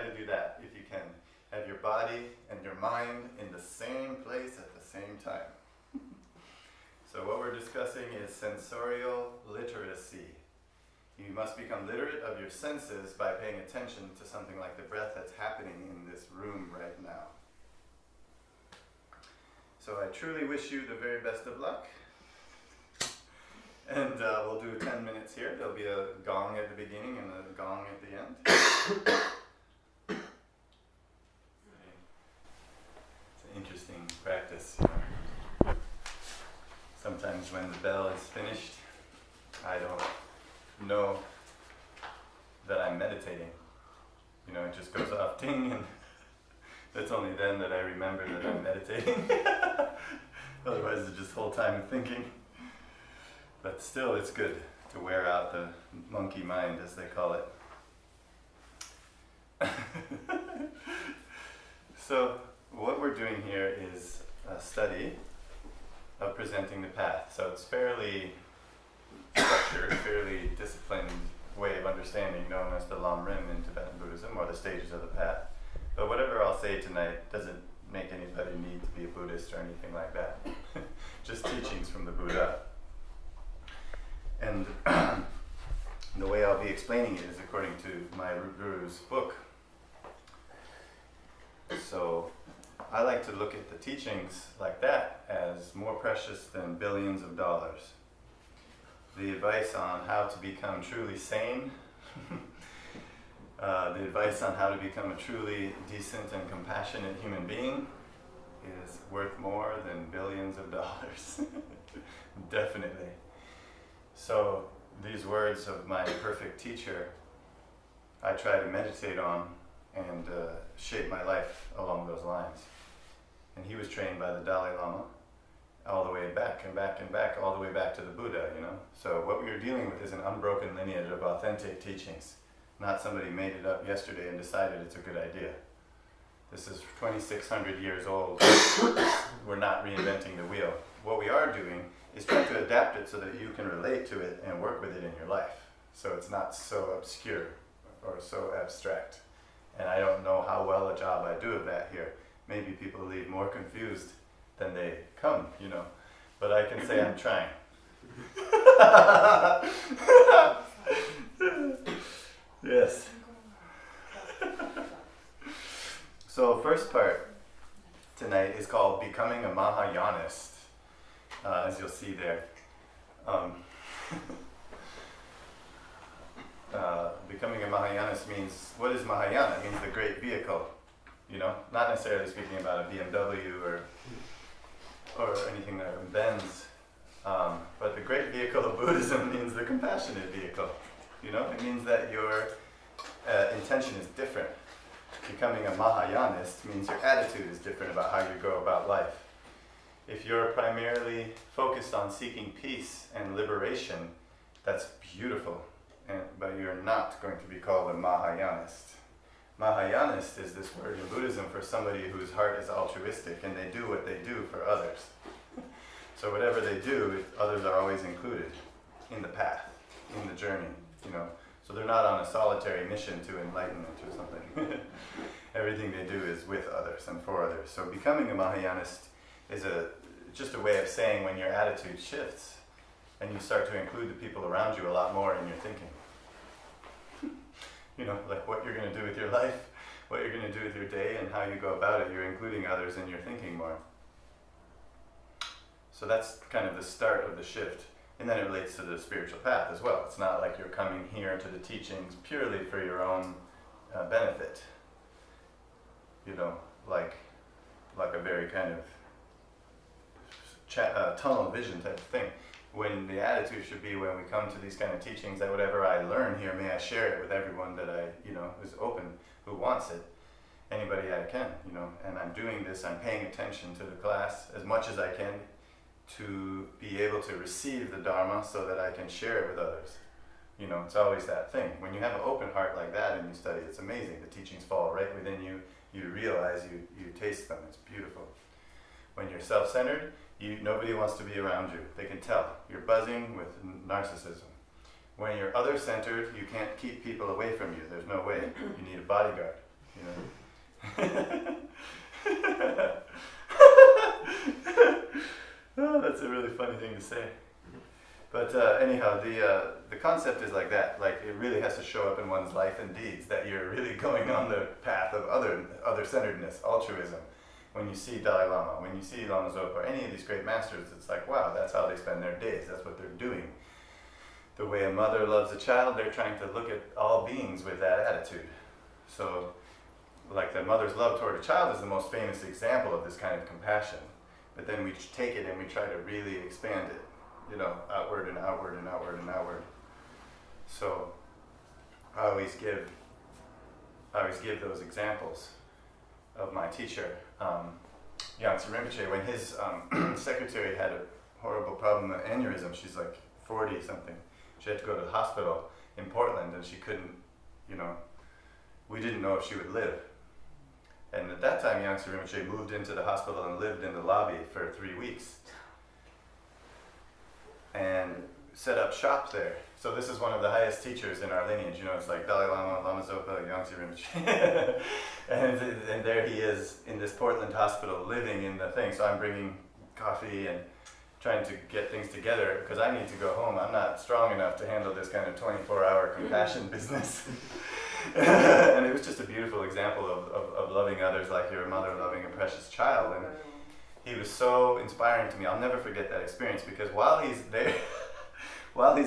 to do that if you can. Have your body and your mind in the same place at the same time. So what we're discussing is sensorial literacy. You must become literate of your senses by paying attention to something like the breath that's happening in this room right now. So I truly wish you the very best of luck. And we'll do 10 minutes here. There'll be a gong at the beginning and a gong at the end. It's an interesting practice. Sometimes when the bell is finished, I don't know that I'm meditating. You know, it just goes off ting, and it's only then that I remember that I'm meditating. Otherwise it's just whole time thinking. But still, it's good to wear out the monkey mind, as they call it. So what we're doing here is a study of presenting the path. So it's fairly structured, fairly disciplined way of understanding, known as the Lam Rim in Tibetan Buddhism, or the stages of the path. But whatever I'll say tonight doesn't make anybody need to be a Buddhist or anything like that. Just teachings from the Buddha. And the way I'll be explaining it is according to my Guru's book. So I like to look at the teachings like that as more precious than billions of dollars. The advice on how to become truly sane, the advice on how to become a truly decent and compassionate human being is worth more than billions of dollars. Definitely. So these words of my perfect teacher, I try to meditate on and shape my life along those lines. And he was trained by the Dalai Lama all the way back and back and back, all the way back to the Buddha, you know. So what we are dealing with is an unbroken lineage of authentic teachings, not somebody made it up yesterday and decided it's a good idea. This is 2,600 years old. We're not reinventing the wheel. What we are doing is trying to adapt it so that you can relate to it and work with it in your life. So it's not so obscure or so abstract. And I don't know how well a job I do of that here. Maybe people leave more confused than they come, you know. But I can say I'm trying. Yes. So first part tonight is called Becoming a Mahayanist, as you'll see there. Becoming a Mahayanist means, what is Mahayana? It means the great vehicle, you know, not necessarily speaking about a BMW or anything that bends, but the great vehicle of Buddhism means the compassionate vehicle, you know. It means that your intention is different. Becoming a Mahayanist means your attitude is different about how you go about life. If you're primarily focused on seeking peace and liberation, that's beautiful, but you're not going to be called a Mahayanist. Mahayanist is this word in Buddhism for somebody whose heart is altruistic and they do what they do for others. So whatever they do, others are always included in the path, in the journey, you know. So they're not on a solitary mission to enlightenment or something. Everything they do is with others and for others. So becoming a Mahayanist is just a way of saying when your attitude shifts and you start to include the people around you a lot more in your thinking. You know, like what you're going to do with your life, what you're going to do with your day, and how you go about it, you're including others in your thinking more. So that's kind of the start of the shift. And then it relates to the spiritual path as well. It's not like you're coming here to the teachings purely for your own benefit. You know, like a very kind of tunnel vision type of thing. When the attitude should be, when we come to these kind of teachings, that whatever I learn here, may I share it with everyone that I, you know, who's open, who wants it, anybody I can, you know. And I'm doing this, I'm paying attention to the class as much as I can to be able to receive the Dharma so that I can share it with others. You know, it's always that thing. When you have an open heart like that and you study, it's amazing. The teachings fall right within you. You realize, you taste them. It's beautiful. When you're self-centered, nobody wants to be around you. They can tell. You're buzzing with narcissism. When you're other-centered, you can't keep people away from you. There's no way. You need a bodyguard. Oh, that's a really funny thing to say. But anyhow, the concept is like that. Like, it really has to show up in one's life and deeds that you're really going on the path of other-centeredness, altruism. When you see Dalai Lama, when you see Lama Zopa, or any of these great masters, it's like, wow, that's how they spend their days. That's what they're doing. The way a mother loves a child, they're trying to look at all beings with that attitude. So, like, the mother's love toward a child is the most famous example of this kind of compassion. But then we take it and we try to really expand it, outward and outward and outward and outward. So I always give those examples of my teacher, Yangtze Rinpoche, when his secretary had a horrible problem, an aneurysm. She's like 40 something. She had to go to the hospital in Portland, and she couldn't, we didn't know if she would live. And at that time, Yangtze Rinpoche moved into the hospital and lived in the lobby for 3 weeks. And set up shop there. So this is one of the highest teachers in our lineage. It's like Dalai Lama, Lama Zopa, Yangtze Rinpoche. and there he is in this Portland hospital living in the thing. So I'm bringing coffee and trying to get things together because I need to go home. I'm not strong enough to handle this kind of 24-hour compassion business. And it was just a beautiful example of loving others like your mother loving a precious child. And he was so inspiring to me. I'll never forget that experience because while he's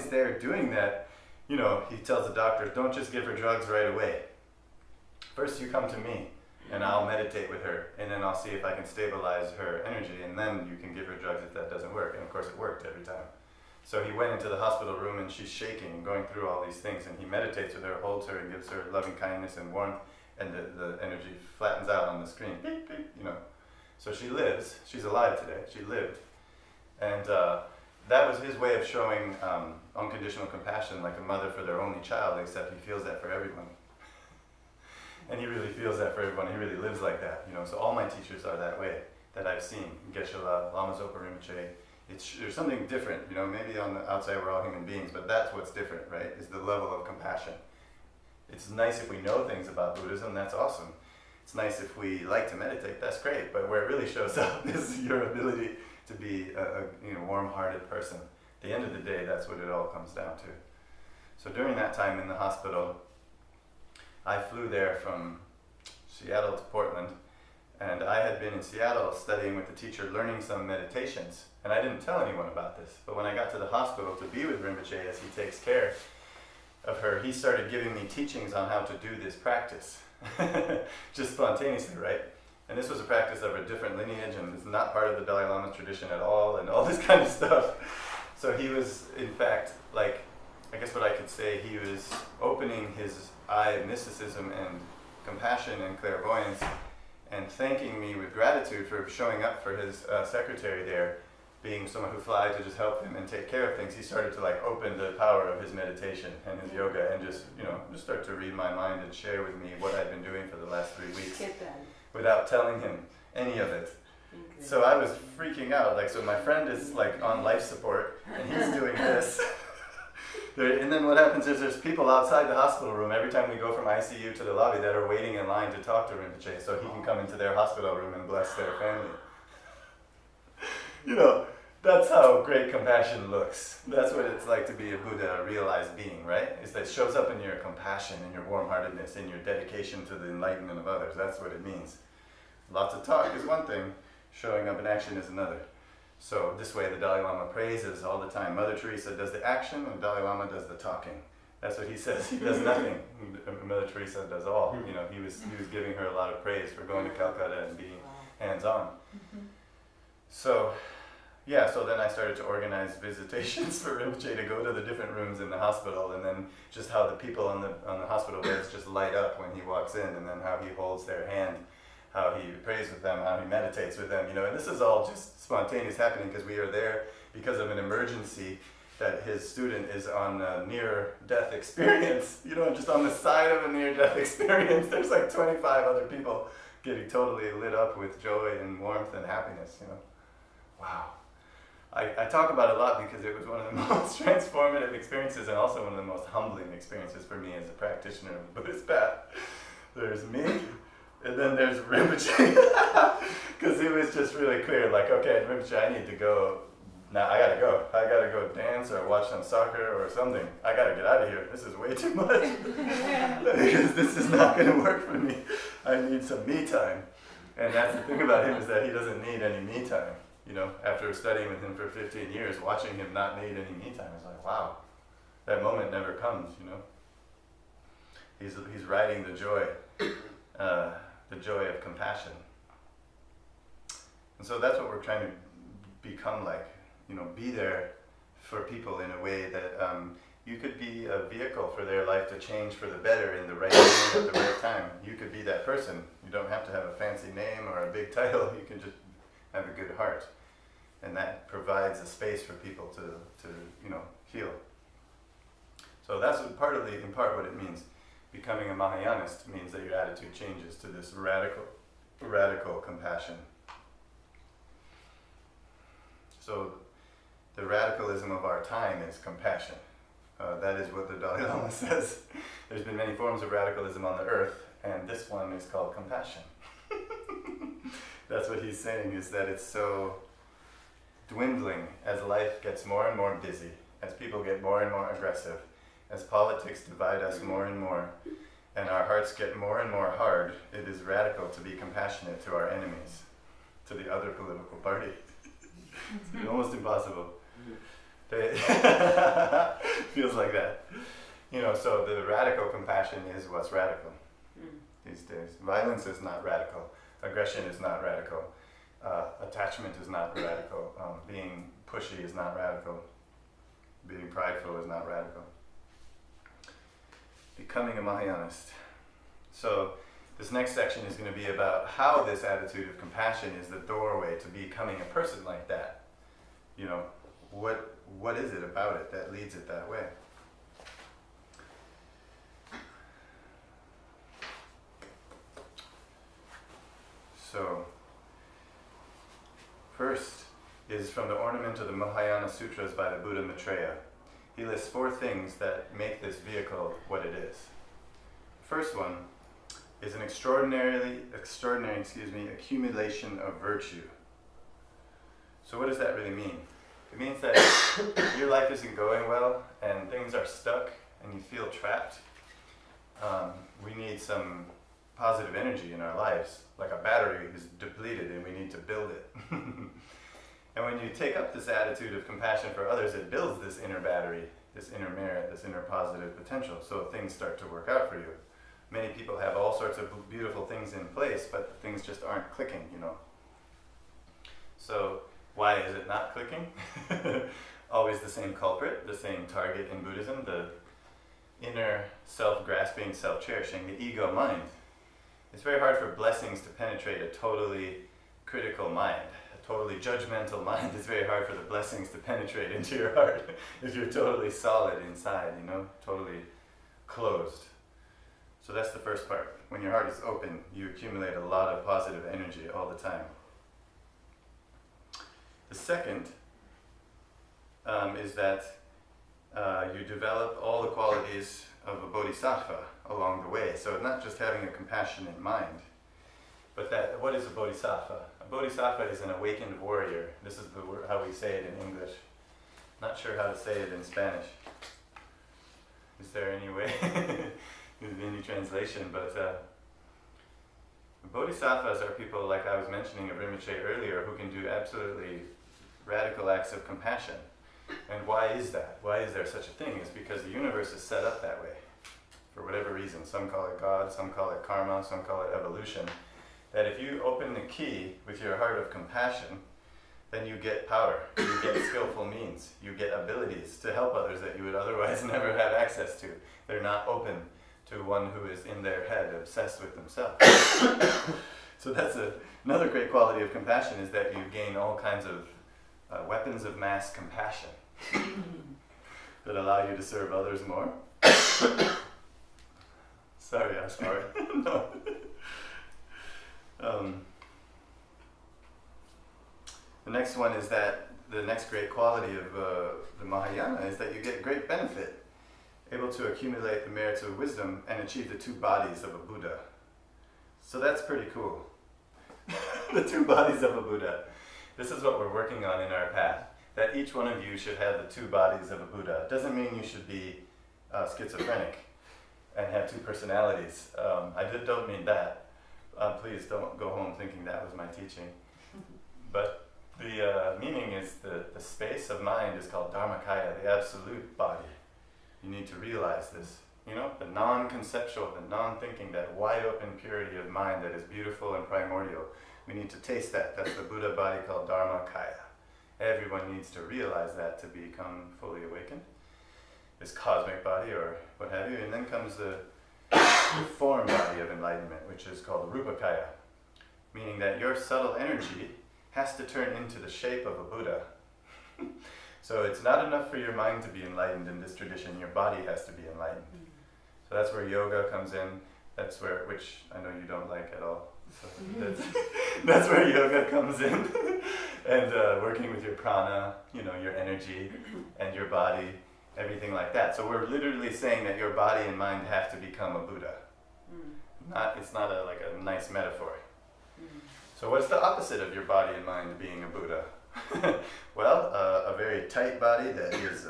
there doing that, he tells the doctors, don't just give her drugs right away. First you come to me and I'll meditate with her and then I'll see if I can stabilize her energy and then you can give her drugs if that doesn't work. And of course it worked every time. So he went into the hospital room and she's shaking and going through all these things and he meditates with her, holds her and gives her loving kindness and warmth and the energy flattens out on the screen. Beep, beep, So she lives, she's alive today, she lived. And that was his way of showing unconditional compassion like a mother for their only child, except he feels that for everyone. And he really feels that for everyone, he really lives like that. So all my teachers are that way, that I've seen. Geshe-la, Lama Zopa Rinpoche, there's something different, maybe on the outside we're all human beings, but that's what's different, right, is the level of compassion. It's nice if we know things about Buddhism, that's awesome. It's nice if we like to meditate, that's great, but where it really shows up is your ability to be a warm-hearted person. At the end of the day, that's what it all comes down to. So during that time in the hospital, I flew there from Seattle to Portland, and I had been in Seattle studying with the teacher, learning some meditations, and I didn't tell anyone about this, but when I got to the hospital to be with Rinpoche as he takes care of her, he started giving me teachings on how to do this practice. Just spontaneously, right? And this was a practice of a different lineage and it's not part of the Dalai Lama's tradition at all and all this kind of stuff. So he was, in fact, I guess what I could say, he was opening his eye of mysticism and compassion and clairvoyance and thanking me with gratitude for showing up for his secretary there, being someone who flies to just help him and take care of things. He started to open the power of his meditation and his yoga and just start to read my mind and share with me what I'd been doing for the last 3 weeks without telling him any of it. Okay. So I was freaking out. So my friend is on life support and he's doing this. And then what happens is there's people outside the hospital room every time we go from ICU to the lobby that are waiting in line to talk to Rinpoche so he can come into their hospital room and bless their family. That's how great compassion looks. That's what it's like to be a Buddha, a realized being, right? Is that it shows up in your compassion, in your warm-heartedness, in your dedication to the enlightenment of others. That's what it means. Lots of talk is one thing, showing up in action is another. So this way the Dalai Lama praises all the time. Mother Teresa does the action and Dalai Lama does the talking. That's what he says. He does nothing. Mother Teresa does all. He was giving her a lot of praise for going to Calcutta and being hands-on. So then I started to organize visitations for Rinpoche to go to the different rooms in the hospital, and then just how the people on the hospital beds just light up when he walks in, and then how he holds their hand, how he prays with them, how he meditates with them, and this is all just spontaneous happening because we are there because of an emergency that his student is on a near-death experience, just on the side of a near-death experience. There's 25 other people getting totally lit up with joy and warmth and happiness, Wow. I talk about it a lot because it was one of the most transformative experiences and also one of the most humbling experiences for me as a practitioner of the Buddhist path. there's me, and then there's Rinpoche. Because it was just really clear, like, okay, Rinpoche, I need to go. Now I gotta go. I gotta go dance or watch some soccer or something. I gotta get out of here. This is way too much. Because this is not gonna work for me. I need some me time. And that's the thing about him, is that he doesn't need any me time. You know, after studying with him for 15 years, watching him not need any me time, it's like, wow, that moment never comes, you know. He's riding the joy of compassion. And so that's what we're trying to become like, you know, be there for people in a way that you could be a vehicle for their life to change for the better in the right moment at the right time. You could be that person. You don't have to have a fancy name or a big title. You can just have a good heart. And that provides a space for people to you know, heal. So that's in part what it means. Becoming a Mahayanist means that your attitude changes to this radical compassion. So the radicalism of our time is compassion. That is what the Dalai Lama says. There's been many forms of radicalism on the earth, and this one is called compassion. That's what he's saying, is that it's so dwindling as life gets more and more busy, as people get more and more aggressive, as politics divide us more and more, and our hearts get more and more hard. It is radical to be compassionate to our enemies, to the other political party. It's almost impossible. Feels like that. You know, so the radical compassion is what's radical these days. Violence is not radical. Aggression is not radical. Attachment is not radical. Being pushy is not radical. Being prideful is not radical. Becoming a Mahayanist. So this next section is going to be about how this attitude of compassion is the doorway to becoming a person like that. You know, what is it about it that leads it that way? So, first is from the Ornament of the Mahayana Sutras by the Buddha Maitreya. He lists 4 things that make this vehicle what it is. The first one is an extraordinary accumulation of virtue. So what does that really mean? It means that your life isn't going well and things are stuck and you feel trapped. We need some positive energy in our lives, like a battery is depleted and we need to build it. And when you take up this attitude of compassion for others, it builds this inner battery, this inner merit, this inner positive potential, so things start to work out for you. Many people have all sorts of beautiful things in place, but things just aren't clicking, you know. So why is it not clicking? Always the same culprit, the same target in Buddhism, the inner self-grasping, self-cherishing, the ego mind. It's very hard for blessings to penetrate a totally critical mind, a totally judgmental mind. It's very hard for the blessings to penetrate into your heart if you're totally solid inside, you know, totally closed. So that's the first part. When your heart is open, you accumulate a lot of positive energy all the time. The second is that you develop all the qualities of a bodhisattva along the way. So not just having a compassionate mind, but what is a bodhisattva? A bodhisattva is an awakened warrior. This is the word, how we say it in English. Not sure how to say it in Spanish. Is there any way? Any translation? But bodhisattvas are people, like I was mentioning of Rinpoche earlier, who can do absolutely radical acts of compassion. And why is that? Why is there such a thing? It's because the universe is set up that way. For whatever reason. Some call it God, some call it karma, some call it evolution. That if you open the key with your heart of compassion, then you get power, you get skillful means, you get abilities to help others that you would otherwise never have access to. They're not open to one who is in their head, obsessed with themselves. So that's another great quality of compassion, is that you gain all kinds of weapons of mass compassion that allow you to serve others more. Sorry, Oscar. No. The next one is that the next great quality of the Mahayana is that you get great benefit, able to accumulate the merits of wisdom and achieve the 2 bodies of a Buddha. So that's pretty cool. The two bodies of a Buddha. This is what we're working on in our path. That each one of you should have the two bodies of a Buddha. It doesn't mean you should be schizophrenic and have two personalities. Don't mean that. Please don't go home thinking that was my teaching. But the meaning is the space of mind is called Dharmakaya, the absolute body. You need to realize this. You know, the non-conceptual, the non-thinking, that wide open purity of mind that is beautiful and primordial. We need to taste that. That's the Buddha body called Dharmakaya. Everyone needs to realize that to become fully awakened. This cosmic body or what have you. And then comes the form body of enlightenment, which is called Rupakaya, meaning that your subtle energy has to turn into the shape of a Buddha. So it's not enough for your mind to be enlightened in this tradition, your body has to be enlightened. So that's where yoga comes in, which I know you don't like at all. So that's where yoga comes in. And working with your prana, your energy and your body, everything like that. So we're literally saying that your body and mind have to become a Buddha. It's not a nice metaphor. So what's the opposite of your body and mind being a Buddha? Well, a very tight body that is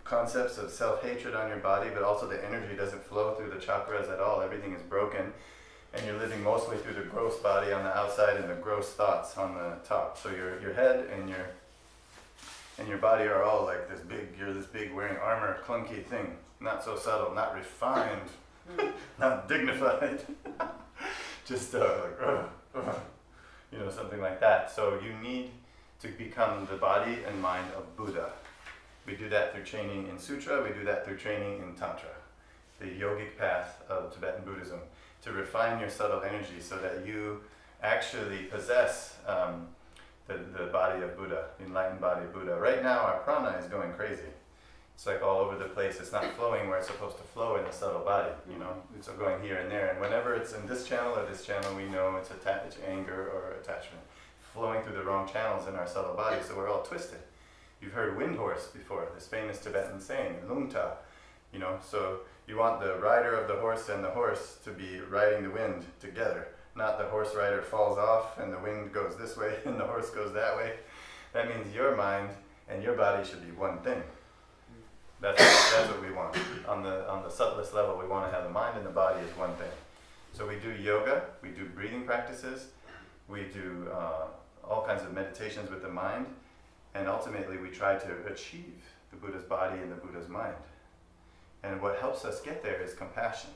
concepts of self-hatred on your body, but also the energy doesn't flow through the chakras at all. Everything is broken, and you're living mostly through the gross body on the outside and the gross thoughts on the top. So your head and your body are all like this big. You're this big wearing armor, clunky thing, not so subtle, not refined, not dignified, just something like that. So you need to become the body and mind of Buddha. We do that through training in Sutra, we do that through training in Tantra, the yogic path of Tibetan Buddhism, to refine your subtle energy so that you actually possess the body of Buddha, the enlightened body of Buddha. Right now our prana is going crazy. It's like all over the place. It's not flowing where it's supposed to flow in the subtle body, It's going here and there. And whenever it's in this channel or this channel, we know it's anger or attachment flowing through the wrong channels in our subtle body, so we're all twisted. You've heard wind horse before, this famous Tibetan saying, lungta, so you want the rider of the horse and the horse to be riding the wind together, not the horse rider falls off and the wind goes this way and the horse goes that way. That means your mind and your body should be one thing. That's what we want. On the subtlest level, we want to have the mind and the body as one thing. So we do yoga, we do breathing practices, we do all kinds of meditations with the mind, and ultimately we try to achieve the Buddha's body and the Buddha's mind. And what helps us get there is compassion.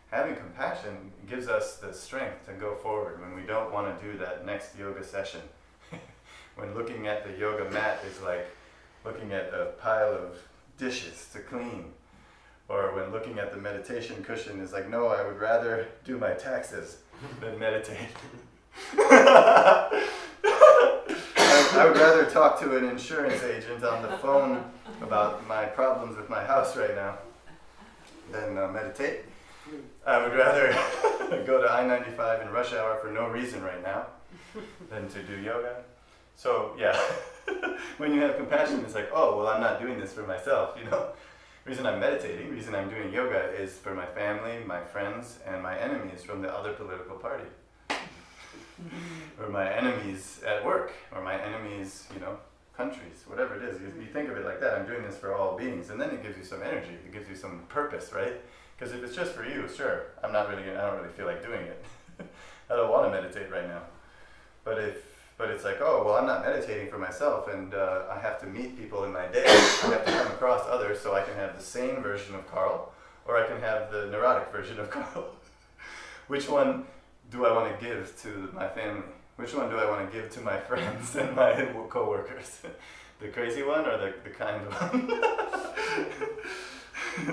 Having compassion gives us the strength to go forward when we don't want to do that next yoga session. When looking at the yoga mat is like looking at a pile of dishes to clean. Or when looking at the meditation cushion is like, no, I would rather do my taxes than meditate. I would rather talk to an insurance agent on the phone about my problems with my house right now than meditate. I would rather go to I-95 in rush hour for no reason right now than to do yoga. So yeah, when you have compassion, it's like, oh, well, I'm not doing this for myself, The reason I'm meditating, the reason I'm doing yoga is for my family, my friends, and my enemies from the other political party. Or my enemies at work, or my enemies, countries, whatever it is. You think of it like that. I'm doing this for all beings, and then it gives you some energy. It gives you some purpose, right? Because if it's just for you, sure, I don't really feel like doing it. I don't want to meditate right now. But it's like, oh, well, I'm not meditating for myself, and I have to meet people in my day. I have to come across others so I can have the sane version of Carl, or I can have the neurotic version of Carl. Which one do I want to give to my family? Which one do I want to give to my friends and my co-workers? The crazy one or the kind one?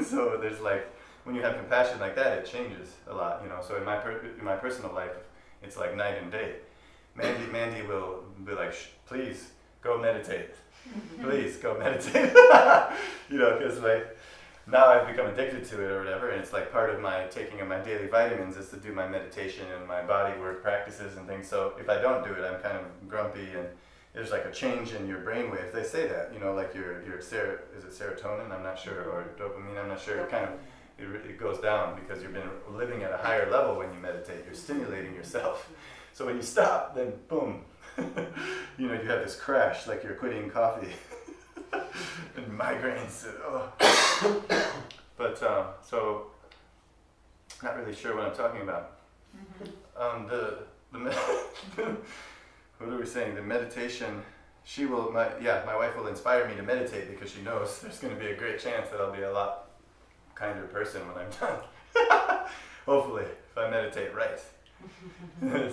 So there's like, when you have compassion like that, it changes a lot, So in my personal life, it's like night and day. Mandy will be like, please go meditate. Please go meditate. Because like, now I've become addicted to it or whatever, and it's like part of my taking of my daily vitamins is to do my meditation and my body work practices and things. So if I don't do it, I'm kind of grumpy, and there's like a change in your brainwaves. They say that, like your is it serotonin? I'm not sure, or dopamine. I'm not sure. It kind of it goes down because you've been living at a higher level when you meditate. You're stimulating yourself. So when you stop, then boom, you have this crash, like you're quitting coffee and migraines. Oh. But so, not really sure what I'm talking about. What are we saying? The meditation. My wife will inspire me to meditate because she knows there's going to be a great chance that I'll be a lot kinder person when I'm done. Hopefully, if I meditate right.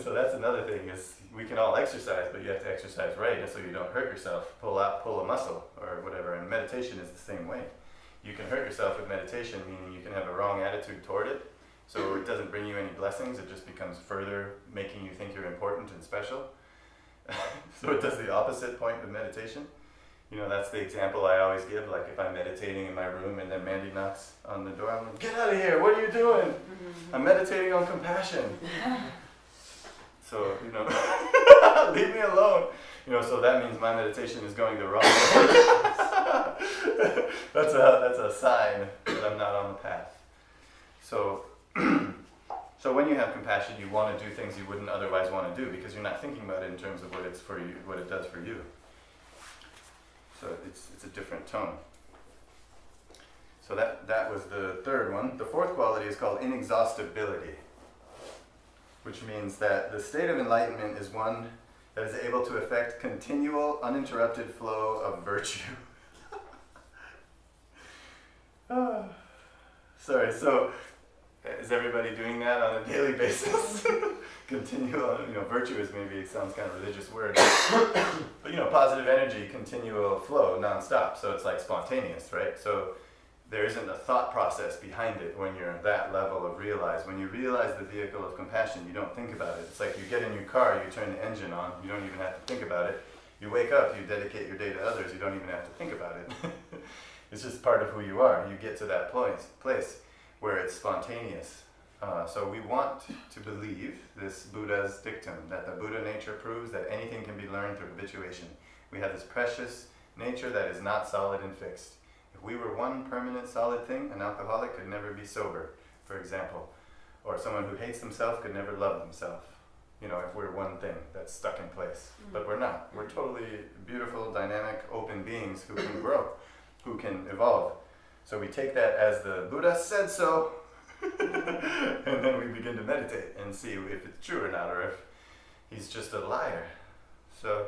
So that's another thing, is we can all exercise, but you have to exercise right, and so you don't hurt yourself, pull a muscle or whatever. And meditation is the same way. You can hurt yourself with meditation, meaning you can have a wrong attitude toward it, so it doesn't bring you any blessings, it just becomes further making you think you're important and special. So it does the opposite point with meditation. That's the example I always give, like if I'm meditating in my room and then Mandy knocks on the door, I'm like, get out of here, what are you doing? I'm meditating on compassion. So, leave me alone. So that means my meditation is going the wrong way. That's a sign that I'm not on the path. So, so when you have compassion, you want to do things you wouldn't otherwise want to do because you're not thinking about it in terms of what it's for you, what it does for you. So it's a different tone. So that was the third one. The fourth quality is called inexhaustibility, which means that the state of enlightenment is one that is able to effect continual, uninterrupted flow of virtue. Sorry, so is everybody doing that on a daily basis? Continual, virtue is maybe, it sounds kind of religious word, but positive energy, continual flow, non-stop, so it's like spontaneous, right? So there isn't a thought process behind it when you're at that level of realize. When you realize the vehicle of compassion, you don't think about it. It's like you get in your car, you turn the engine on, you don't even have to think about it. You wake up, you dedicate your day to others, you don't even have to think about it. It's just part of who you are. You get to that place where it's spontaneous. So we want to believe this Buddha's dictum, that the Buddha nature proves that anything can be learned through habituation. We have this precious nature that is not solid and fixed. If we were one permanent solid thing, an alcoholic could never be sober, for example. Or someone who hates themselves could never love themselves. If we're one thing that's stuck in place. But we're not. We're totally beautiful, dynamic, open beings who can grow, who can evolve. So we take that as the Buddha said so, and then we begin to meditate and see if it's true or not, or if he's just a liar. So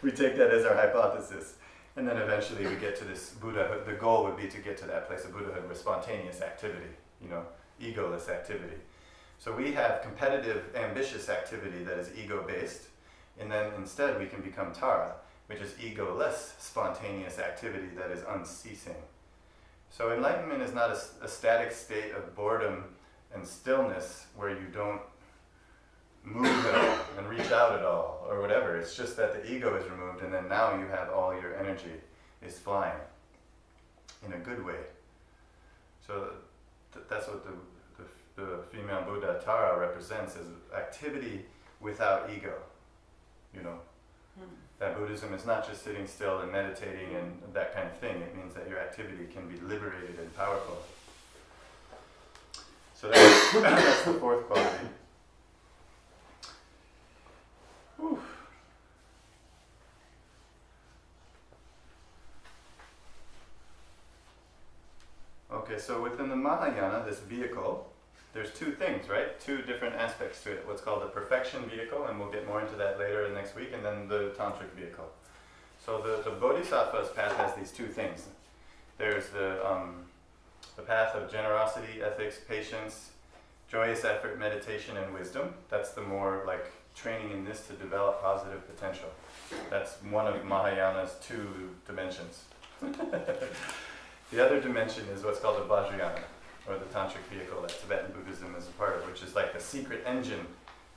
we take that as our hypothesis. And then eventually we get to this Buddhahood. The goal would be to get to that place of Buddhahood with spontaneous activity, egoless activity. So we have competitive, ambitious activity that is ego-based, and then instead we can become Tara, which is egoless, spontaneous activity that is unceasing. So enlightenment is not a static state of boredom and stillness where you don't move at all and reach out at all or whatever. It's just that the ego is removed, and then now you have all your energy is flying in a good way. So that's what the female Buddha Tara represents, is activity without ego. That Buddhism is not just sitting still and meditating and that kind of thing. It means that your activity can be liberated and powerful. So that's the fourth quality. Whew. Okay, so within the Mahayana, this vehicle, there's two things, right? Two different aspects to it. What's called the perfection vehicle, and we'll get more into that later next week, and then the tantric vehicle. So the Bodhisattva's path has these two things. There's the path of generosity, ethics, patience, joyous effort, meditation, and wisdom. That's the more like training in this to develop positive potential. That's one of Mahayana's two dimensions. The other dimension is what's called the Vajrayana, or the tantric vehicle that Tibetan Buddhism is a part of, which is like the secret engine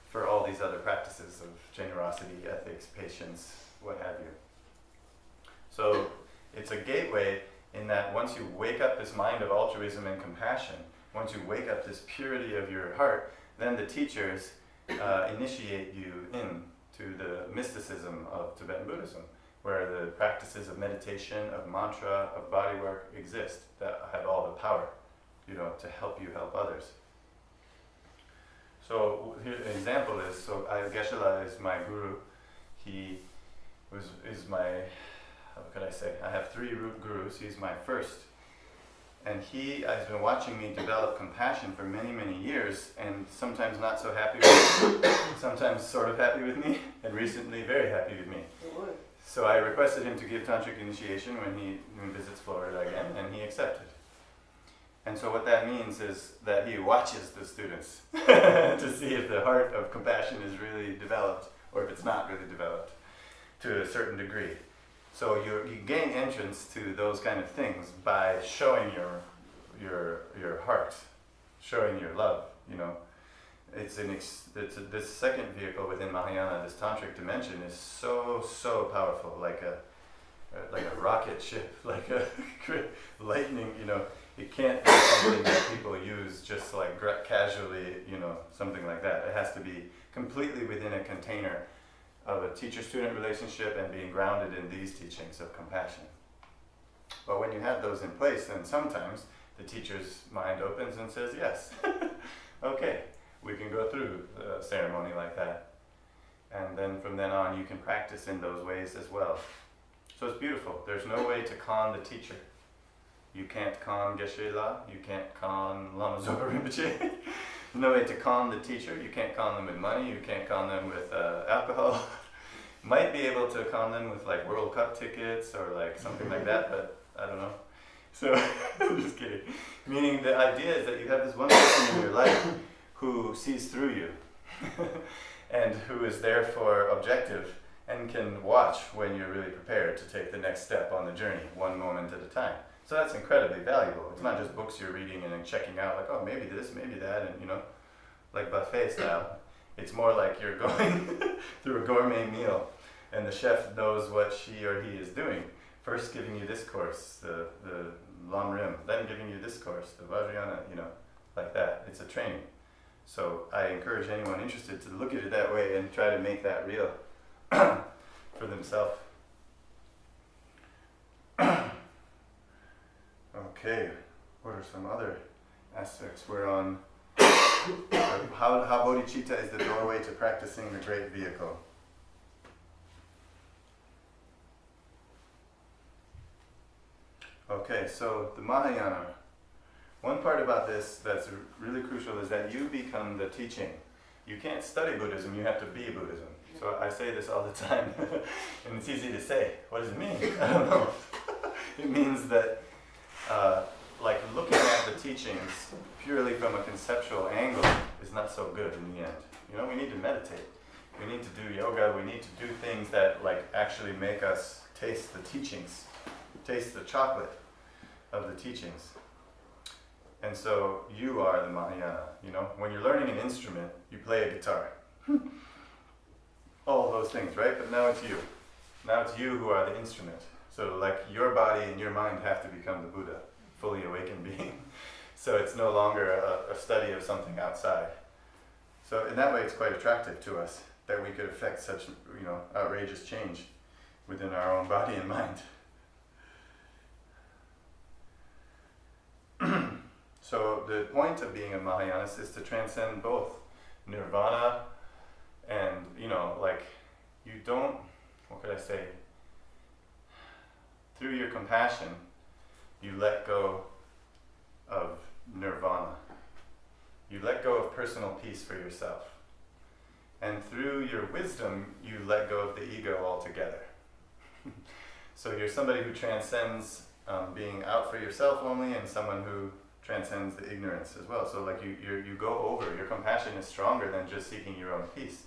for all these other practices of generosity, ethics, patience, what have you. So it's a gateway in that once you wake up this mind of altruism and compassion, once you wake up this purity of your heart, then the teachers initiate you into the mysticism of Tibetan Buddhism. where the practices of meditation, of mantra, of body work exist, that have all the power, to help you help others. So here an example is, Geshe-la is my guru. He is my, how could I say, I have 3 root gurus. He's my first. And he has been watching me develop compassion for many, many years, and sometimes not so happy with me, sometimes sort of happy with me, and recently very happy with me. So I requested him to give tantric initiation when he visits Florida again, and he accepted. And so what that means is that he watches the students to see if the heart of compassion is really developed, or if it's not really developed to a certain degree. So you gain entrance to those kind of things by showing your heart, showing your love. This second vehicle within Mahayana, this tantric dimension, is so powerful, like a rocket ship, like a lightning. It can't be something that people use just like casually, something like that. It has to be completely within a container of a teacher-student relationship and being grounded in these teachings of compassion. But when you have those in place, then sometimes the teacher's mind opens and says, yes, okay, we can go through a ceremony like that. And then from then on, you can practice in those ways as well. So it's beautiful. There's no way to con the teacher. You can't con Geshe-la, you can't con Lama Zopa Rinpoche. There's no way to con the teacher. You can't con them with money, you can't con them with alcohol. Might be able to con them with like World Cup tickets or like something like that, but I don't know. So, I'm just kidding. Meaning the idea is that you have this one person in your life who sees through you and who is therefore objective and can watch when you're really prepared to take the next step on the journey, one moment at a time. So that's incredibly valuable. It's not just books you're reading and then checking out, like, oh, maybe this, maybe that, and like buffet style. It's more like you're going through a gourmet meal, and the chef knows what she or he is doing. First giving you this course, the Lam Rim, then giving you this course, the Vajrayana, like that. It's a training. So I encourage anyone interested to look at it that way and try to make that real for themselves. Okay, what are some other aspects? We're on how bodhicitta is the doorway to practicing the great vehicle. Okay, so the Mahayana. One part about this that's really crucial is that you become the teaching. You can't study Buddhism, you have to be Buddhism. So I say this all the time, and it's easy to say. What does it mean? I don't know. It means that like looking at the teachings purely from a conceptual angle is not so good in the end. We need to meditate. We need to do yoga. We need to do things that like actually make us taste the teachings, taste the chocolate of the teachings. And so you are the Mahayana. When you're learning an instrument, you play a guitar. All those things, right? But now it's you. Now it's you who are the instrument. So like your body and your mind have to become the Buddha, fully awakened being. So it's no longer a study of something outside. So in that way it's quite attractive to us that we could affect such outrageous change within our own body and mind. So the point of being a Mahayanist is to transcend both nirvana and, you don't, what could I say? Through your compassion, you let go of nirvana. You let go of personal peace for yourself. And through your wisdom, you let go of the ego altogether. So you're somebody who transcends being out for yourself only, and someone who transcends the ignorance as well. So like you go over, your compassion is stronger than just seeking your own peace.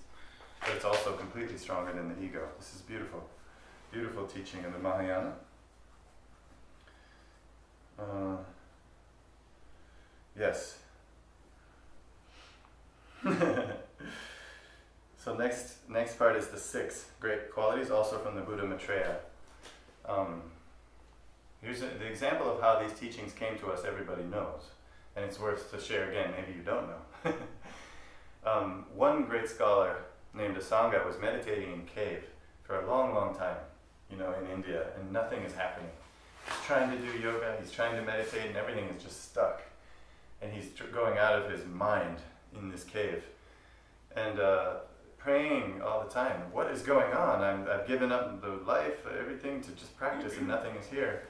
But it's also completely stronger than the ego. This is beautiful. Beautiful teaching of the Mahayana. Yes. So next part is the 6 great qualities, also from the Buddha Maitreya. Here's the example of how these teachings came to us. Everybody knows, and it's worth to share again. Maybe you don't know. One great scholar named Asanga was meditating in a cave for a long, long time. in India, and nothing is happening. He's trying to do yoga, he's trying to meditate, and everything is just stuck. And he's going out of his mind in this cave. And praying all the time, what is going on? I've given up the life, everything to just practice, and nothing is here.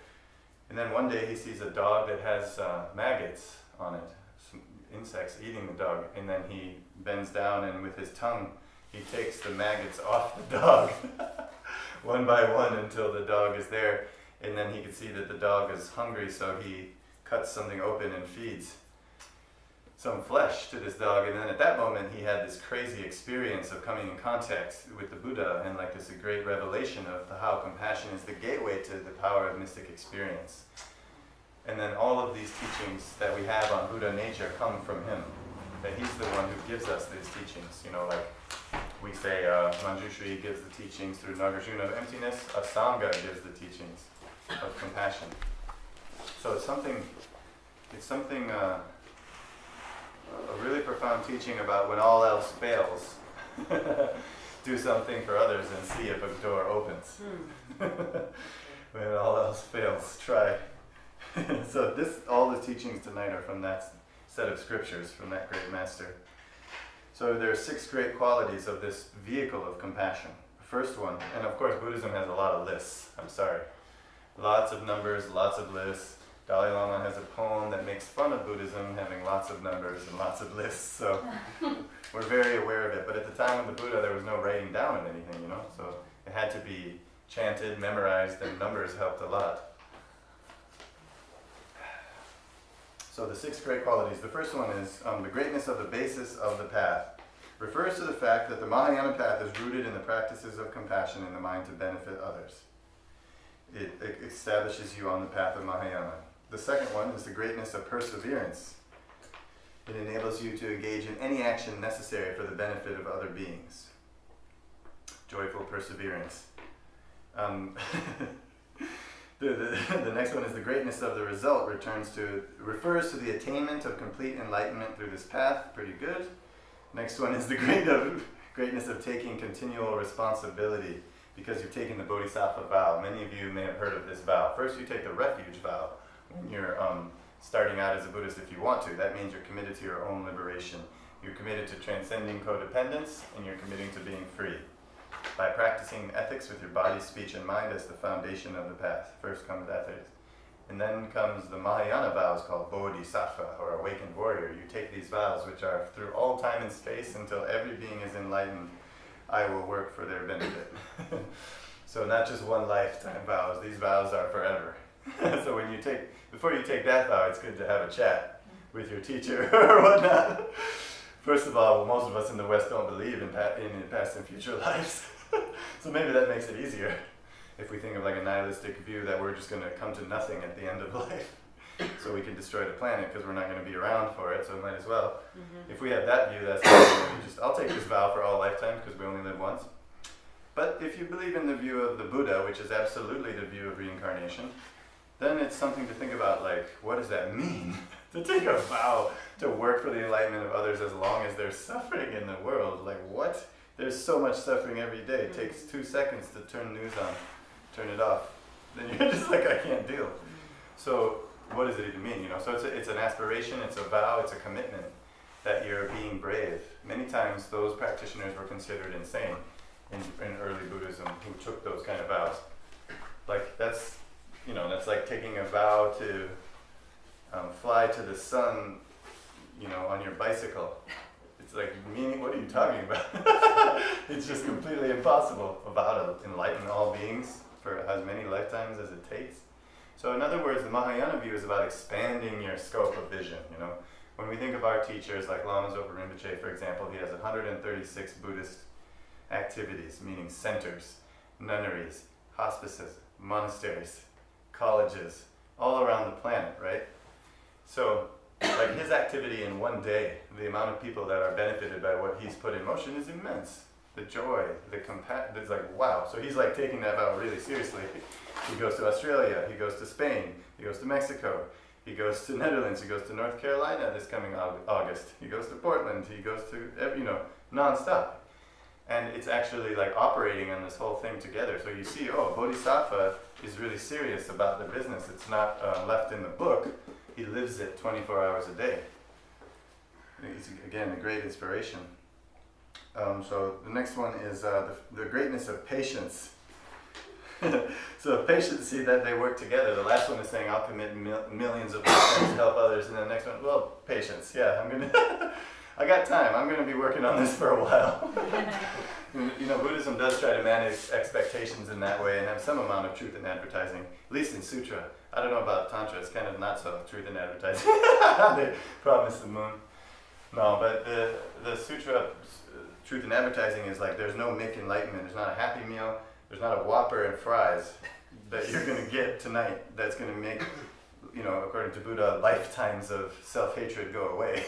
And then one day he sees a dog that has maggots on it, some insects eating the dog, and then he bends down and with his tongue he takes the maggots off the dog one by one until the dog is there, and then he can see that the dog is hungry, so he cuts something open and feeds some flesh to this dog. And then at that moment he had this crazy experience of coming in contact with the Buddha, and like this great revelation of how compassion is the gateway to the power of mystic experience. And then all of these teachings that we have on Buddha nature come from him, that he's the one who gives us these teachings. Like we say Manjushri gives the teachings through Nagarjuna of emptiness, Asanga gives the teachings of compassion. So it's something a really profound teaching about when all else fails, do something for others and see if a door opens. When all else fails, try. So all the teachings tonight are from that set of scriptures from that great master. So there are 6 great qualities of this vehicle of compassion. The first one, and of course Buddhism has a lot of lists, I'm sorry. Lots of numbers, lots of lists. Dalai Lama has a poem that makes fun of Buddhism having lots of numbers and lots of lists, so we're very aware of it. But at the time of the Buddha, there was no writing down of anything, so it had to be chanted, memorized, and numbers helped a lot. So the 6 great qualities. The first one is the greatness of the basis of the path. Refers to the fact that the Mahayana path is rooted in the practices of compassion in the mind to benefit others. It establishes you on the path of Mahayana. The second one is the greatness of perseverance. It enables you to engage in any action necessary for the benefit of other beings. Joyful perseverance. The next one is the greatness of the result. Refers to the attainment of complete enlightenment through this path. Pretty good. Next one is the greatness of taking continual responsibility, because you've taken the Bodhisattva vow. Many of you may have heard of this vow. First you take the refuge vow when you're starting out as a Buddhist if you want to. That means you're committed to your own liberation. You're committed to transcending codependence, and you're committing to being free. By practicing ethics with your body, speech, and mind as the foundation of the path. First comes ethics. And then comes the Mahayana vows called Bodhisattva, or awakened warrior. You take these vows, which are through all time and space until every being is enlightened. I will work for their benefit. So not just one lifetime vows, these vows are forever. So before you take that vow, it's good to have a chat with your teacher or whatnot. First of all, most of us in the West don't believe in past and future lives. So maybe that makes it easier if we think of like a nihilistic view that we're just going to come to nothing at the end of life. So we can destroy the planet because we're not going to be around for it, so might as well. If we have that view, that's I'll take this vow for all lifetimes because we only live once. But if you believe in the view of the Buddha, which is absolutely the view of reincarnation, then it's something to think about, like, what does that mean? To take a vow to work for the enlightenment of others as long as there's suffering in the world. Like, what? There's so much suffering every day. It takes 2 seconds to turn news on, turn it off. Then you're just like, I can't deal. So what does it even mean? So it's an aspiration, it's a vow, it's a commitment that you're being brave. Many times those practitioners were considered insane in early Buddhism who took those kind of vows. Like that's like taking a vow to fly to the sun, on your bicycle. It's like, meaning, what are you talking about? It's just completely impossible. A vow to enlighten all beings for as many lifetimes as it takes. So in other words, the Mahayana view is about expanding your scope of vision, When we think of our teachers, like Lama Zopa Rinpoche, for example, he has 136 Buddhist activities, meaning centers, nunneries, hospices, monasteries, colleges, all around the planet, right? So, like his activity in one day, the amount of people that are benefited by what he's put in motion is immense. The joy, the compassion, it's like, wow. So he's like taking that vow really seriously. He goes to Australia, he goes to Spain, he goes to Mexico, he goes to Netherlands, he goes to North Carolina this coming August, he goes to Portland, he goes to, non-stop. And it's actually like operating on this whole thing together. So you see, oh, Bodhisattva is really serious about the business. It's not left in the book. He lives it 24 hours a day. It's, again, a great inspiration. So the next one is the greatness of patience. So patience, see that they work together. The last one is saying, I'll commit millions of lifetimes to help others. And the next one, well, patience. Yeah, I got time. I'm going to be working on this for a while. You know, Buddhism does try to manage expectations in that way and have some amount of truth in advertising, at least in Sutra. I don't know about Tantra, it's kind of not so truth in advertising. They promise the moon. No, but the Sutra, truth in advertising is like there's no make enlightenment, there's not a Happy Meal, there's not a Whopper and fries that you're going to get tonight that's going to make, you know, according to Buddha, lifetimes of self-hatred go away.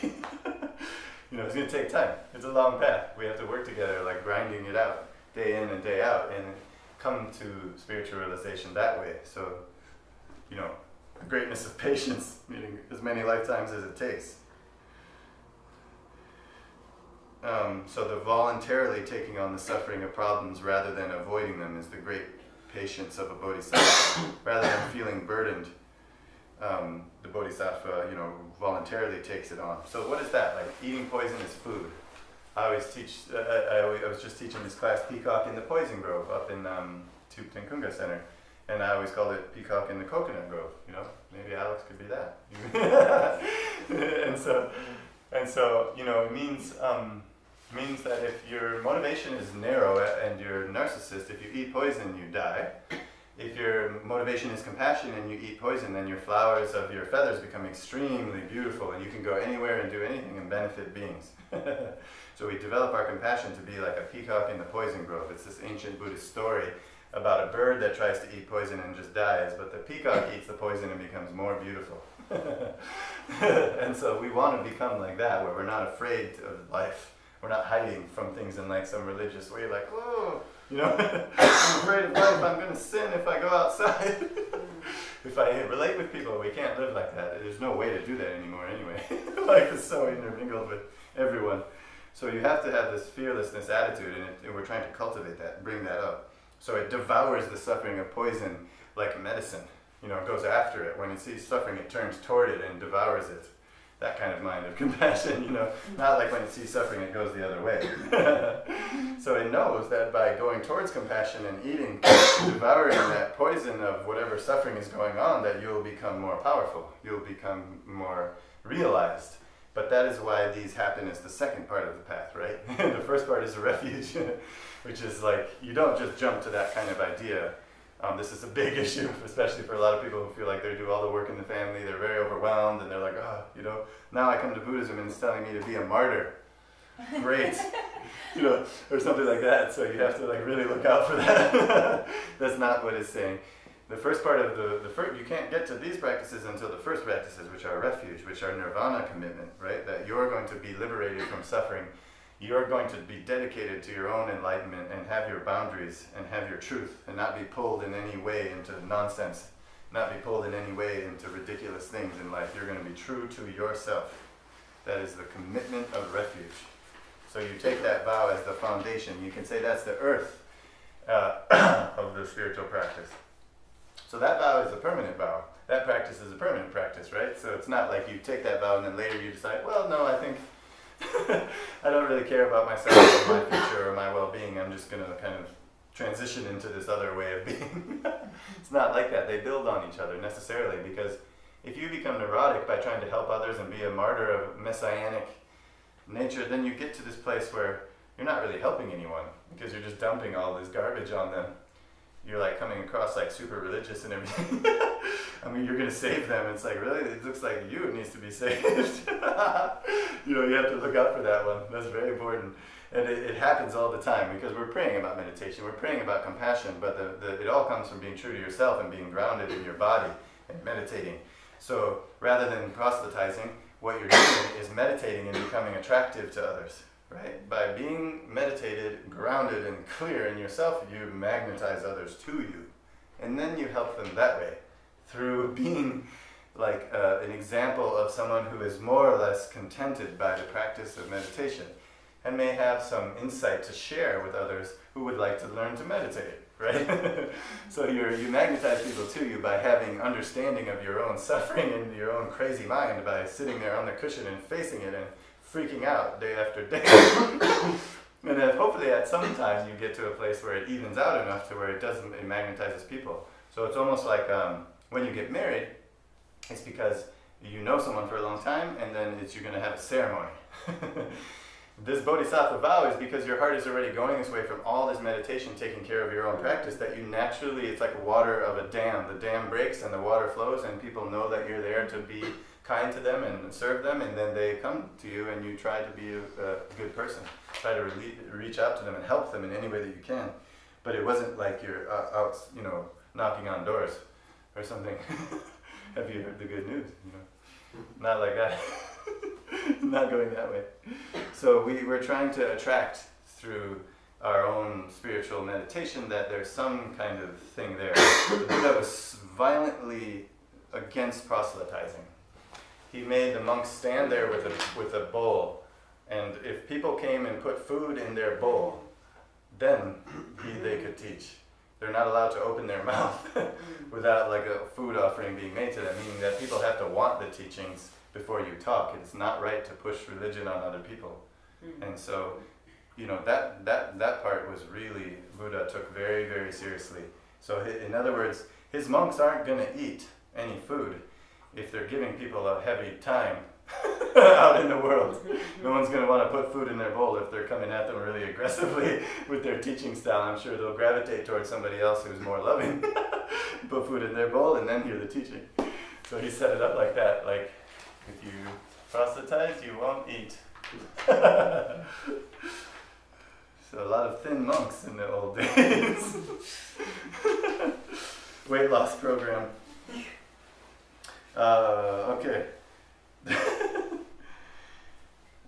You know, it's going to take time. It's a long path. We have to work together, like grinding it out day in and day out and come to spiritual realization that way. So, you know, the greatness of patience, meaning as many lifetimes as it takes. So the voluntarily taking on the suffering of problems rather than avoiding them is the great patience of a bodhisattva. Rather than feeling burdened, the bodhisattva, you know, voluntarily takes it on. So what is that? Like eating poisonous food. I always teach, I was just teaching this class, Peacock in the Poison Grove up in Tuptenkunga Center. And I always called it Peacock in the Coconut Grove, you know. Maybe Alex could be that. and so, you know, it means that if your motivation is narrow and you're a narcissist, if you eat poison, you die. If your motivation is compassion and you eat poison, then your flowers of your feathers become extremely beautiful and you can go anywhere and do anything and benefit beings. So we develop our compassion to be like a peacock in the poison grove. It's this ancient Buddhist story about a bird that tries to eat poison and just dies, but the peacock eats the poison and becomes more beautiful. And so we want to become like that, where we're not afraid of life. We're not hiding from things in like some religious way, like, whoa, you know, I'm afraid of life, I'm going to sin if I go outside. If I relate with people, we can't live like that. There's no way to do that anymore anyway. Life is so intermingled with everyone. So you have to have this fearlessness attitude, and we're trying to cultivate that, bring that up. So it devours the suffering of poison like medicine. You know, it goes after it. When it sees suffering, it turns toward it and devours it. That kind of mind of compassion, you know. Not like when it sees suffering, it goes the other way. So it knows that by going towards compassion and eating, devouring that poison of whatever suffering is going on, that you'll become more powerful. You'll become more realized. But that is why these happen as the second part of the path, right? The first part is a refuge, which is like, you don't just jump to that kind of idea. This is a big issue, especially for a lot of people who feel like they do all the work in the family, they're very overwhelmed, and they're like, oh, you know, now I come to Buddhism and it's telling me to be a martyr. Great. You know, or something like that. So you have to like really look out for that. That's not what it's saying. The first part of the first, you can't get to these practices until the first practices, which are refuge, which are nirvana commitment, right? That you're going to be liberated from suffering. You're going to be dedicated to your own enlightenment and have your boundaries and have your truth and not be pulled in any way into nonsense, not be pulled in any way into ridiculous things in life. You're going to be true to yourself. That is the commitment of refuge. So you take that vow as the foundation. You can say that's the earth of the spiritual practice. So that vow is a permanent vow. That practice is a permanent practice, right? So it's not like you take that vow and then later you decide, well, no, I think I don't really care about myself or my future or my well-being. I'm just going to kind of transition into this other way of being. It's not like that. They build on each other necessarily, because if you become neurotic by trying to help others and be a martyr of messianic nature, then you get to this place where you're not really helping anyone because you're just dumping all this garbage on them. You're like coming across like super religious and everything. I mean, you're going to save them. It's like, really? It looks like you needs to be saved. You know, you have to look out for that one. That's very important. And it happens all the time because we're praying about meditation. We're praying about compassion, but it all comes from being true to yourself and being grounded in your body and meditating. So rather than proselytizing, what you're doing is meditating and becoming attractive to others. Right? By being meditated, grounded, and clear in yourself, you magnetize others to you. And then you help them that way, through being like an example of someone who is more or less contented by the practice of meditation. and may have some insight to share with others who would like to learn to meditate, right? So you magnetize people to you by having understanding of your own suffering and your own crazy mind, by sitting there on the cushion and facing it and freaking out day after day. And then hopefully at some time you get to a place where it evens out enough to where it magnetizes people. So it's almost like when you get married, it's because you know someone for a long time, and then you're going to have a ceremony. This bodhisattva vow is because your heart is already going this way from all this meditation, taking care of your own practice, that you naturally, it's like water of a dam. The dam breaks and the water flows, and people know that you're there to be kind to them and serve them, and then they come to you and you try to be a good person. Try to reach out to them and help them in any way that you can. But it wasn't like you're out, knocking on doors or something. Have you heard the good news? Not like that. Not going that way. So we're trying to attract through our own spiritual meditation that there's some kind of thing there. The Buddha was violently against proselytizing. He made the monks stand there with a bowl, and if people came and put food in their bowl, then they could teach. They're not allowed to open their mouth without like a food offering being made to them, meaning that people have to want the teachings before you talk. It's not right to push religion on other people. And so, that part was really, Buddha took very, very seriously. So in other words, his monks aren't going to eat any food if they're giving people a heavy time out in the world. No one's going to want to put food in their bowl if they're coming at them really aggressively with their teaching style. I'm sure they'll gravitate towards somebody else who's more loving. Put food in their bowl and then hear the teaching. So he set it up like that, like, if you proselytize, you won't eat. So a lot of thin monks in the old days. Weight loss program. Okay.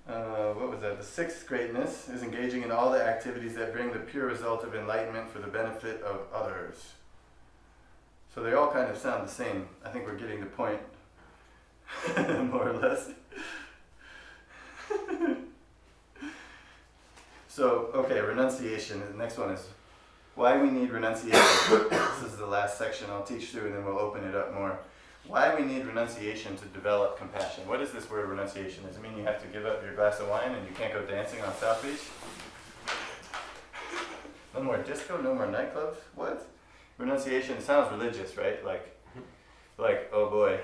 What was that? The sixth greatness is engaging in all the activities that bring the pure result of enlightenment for the benefit of others. So they all kind of sound the same. I think we're getting the point, more or less. So, okay, renunciation. The next one is why we need renunciation. This is the last section I'll teach through, and then we'll open it up more. Why we need renunciation to develop compassion. What is this word renunciation? Does it mean you have to give up your glass of wine and you can't go dancing on South Beach? No more disco, no more nightclubs? What? Renunciation sounds religious, right? Like oh boy.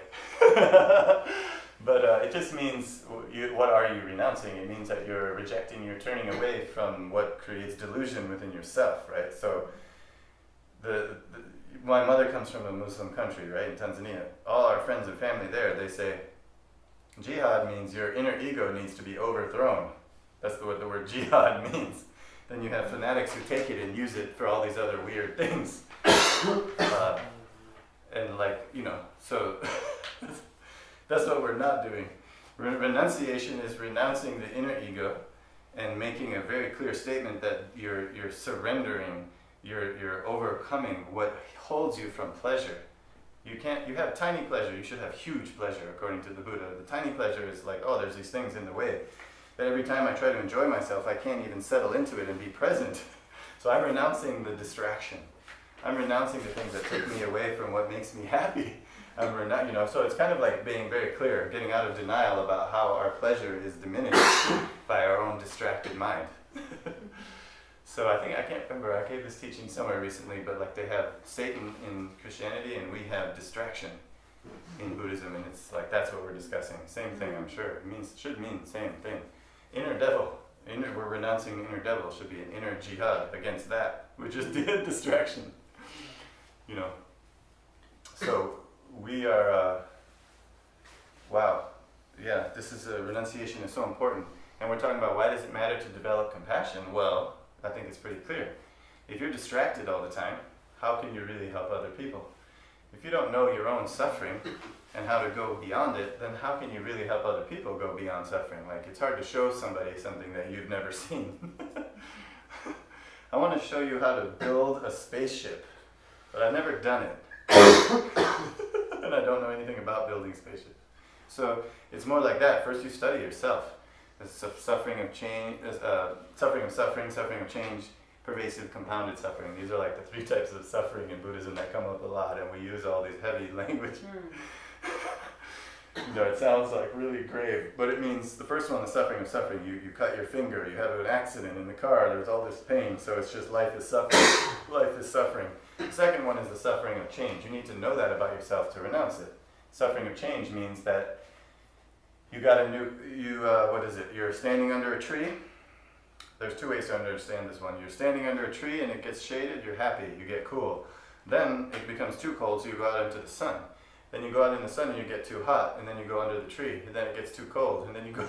But it just means, what are you renouncing? It means that you're rejecting, you're turning away from what creates delusion within yourself, right? So my mother comes from a Muslim country, right, in Tanzania. All our friends and family there, they say, jihad means your inner ego needs to be overthrown. That's what the word jihad means. Then you have fanatics who take it and use it for all these other weird things. So that's what we're not doing. Renunciation is renouncing the inner ego and making a very clear statement that you're surrendering, you're overcoming what holds you from pleasure. You have tiny pleasure, you should have huge pleasure according to the Buddha. The tiny pleasure is like, oh, there's these things in the way. That every time I try to enjoy myself, I can't even settle into it and be present. So I'm renouncing the distraction. I'm renouncing the things that take me away from what makes me happy. So it's kind of like being very clear, getting out of denial about how our pleasure is diminished by our own distracted mind. So I can't remember, I gave this teaching somewhere recently, but like they have Satan in Christianity and we have distraction in Buddhism, and it's like that's what we're discussing. Same thing, I'm sure. Should mean the same thing. Inner devil. We're renouncing the inner devil. Should be an inner jihad against that, which is distraction. So we are, this is renunciation is so important. And we're talking about why does it matter to develop compassion? Well, I think it's pretty clear. If you're distracted all the time, how can you really help other people? If you don't know your own suffering and how to go beyond it, then how can you really help other people go beyond suffering? Like, it's hard to show somebody something that you've never seen. I want to show you how to build a spaceship, but I've never done it. And I don't know anything about building spaceships. So it's more like that. First you study yourself. suffering of change, suffering of suffering, suffering of change, pervasive compounded suffering. These are like the three types of suffering in Buddhism that come up a lot, and we use all these heavy language. It sounds like really grave, but it means the first one, the suffering of suffering. You cut your finger, you have an accident in the car, there's all this pain, so it's just life is suffering. Life is suffering. The second one is the suffering of change. You need to know that about yourself to renounce it. Suffering of change means that you got a new, you're standing under a tree. There's two ways to understand this one. You're standing under a tree and it gets shaded, you're happy, you get cool. Then it becomes too cold, so you go out into the sun. Then you go out in the sun and you get too hot, and then you go under the tree, and then it gets too cold, and then you go...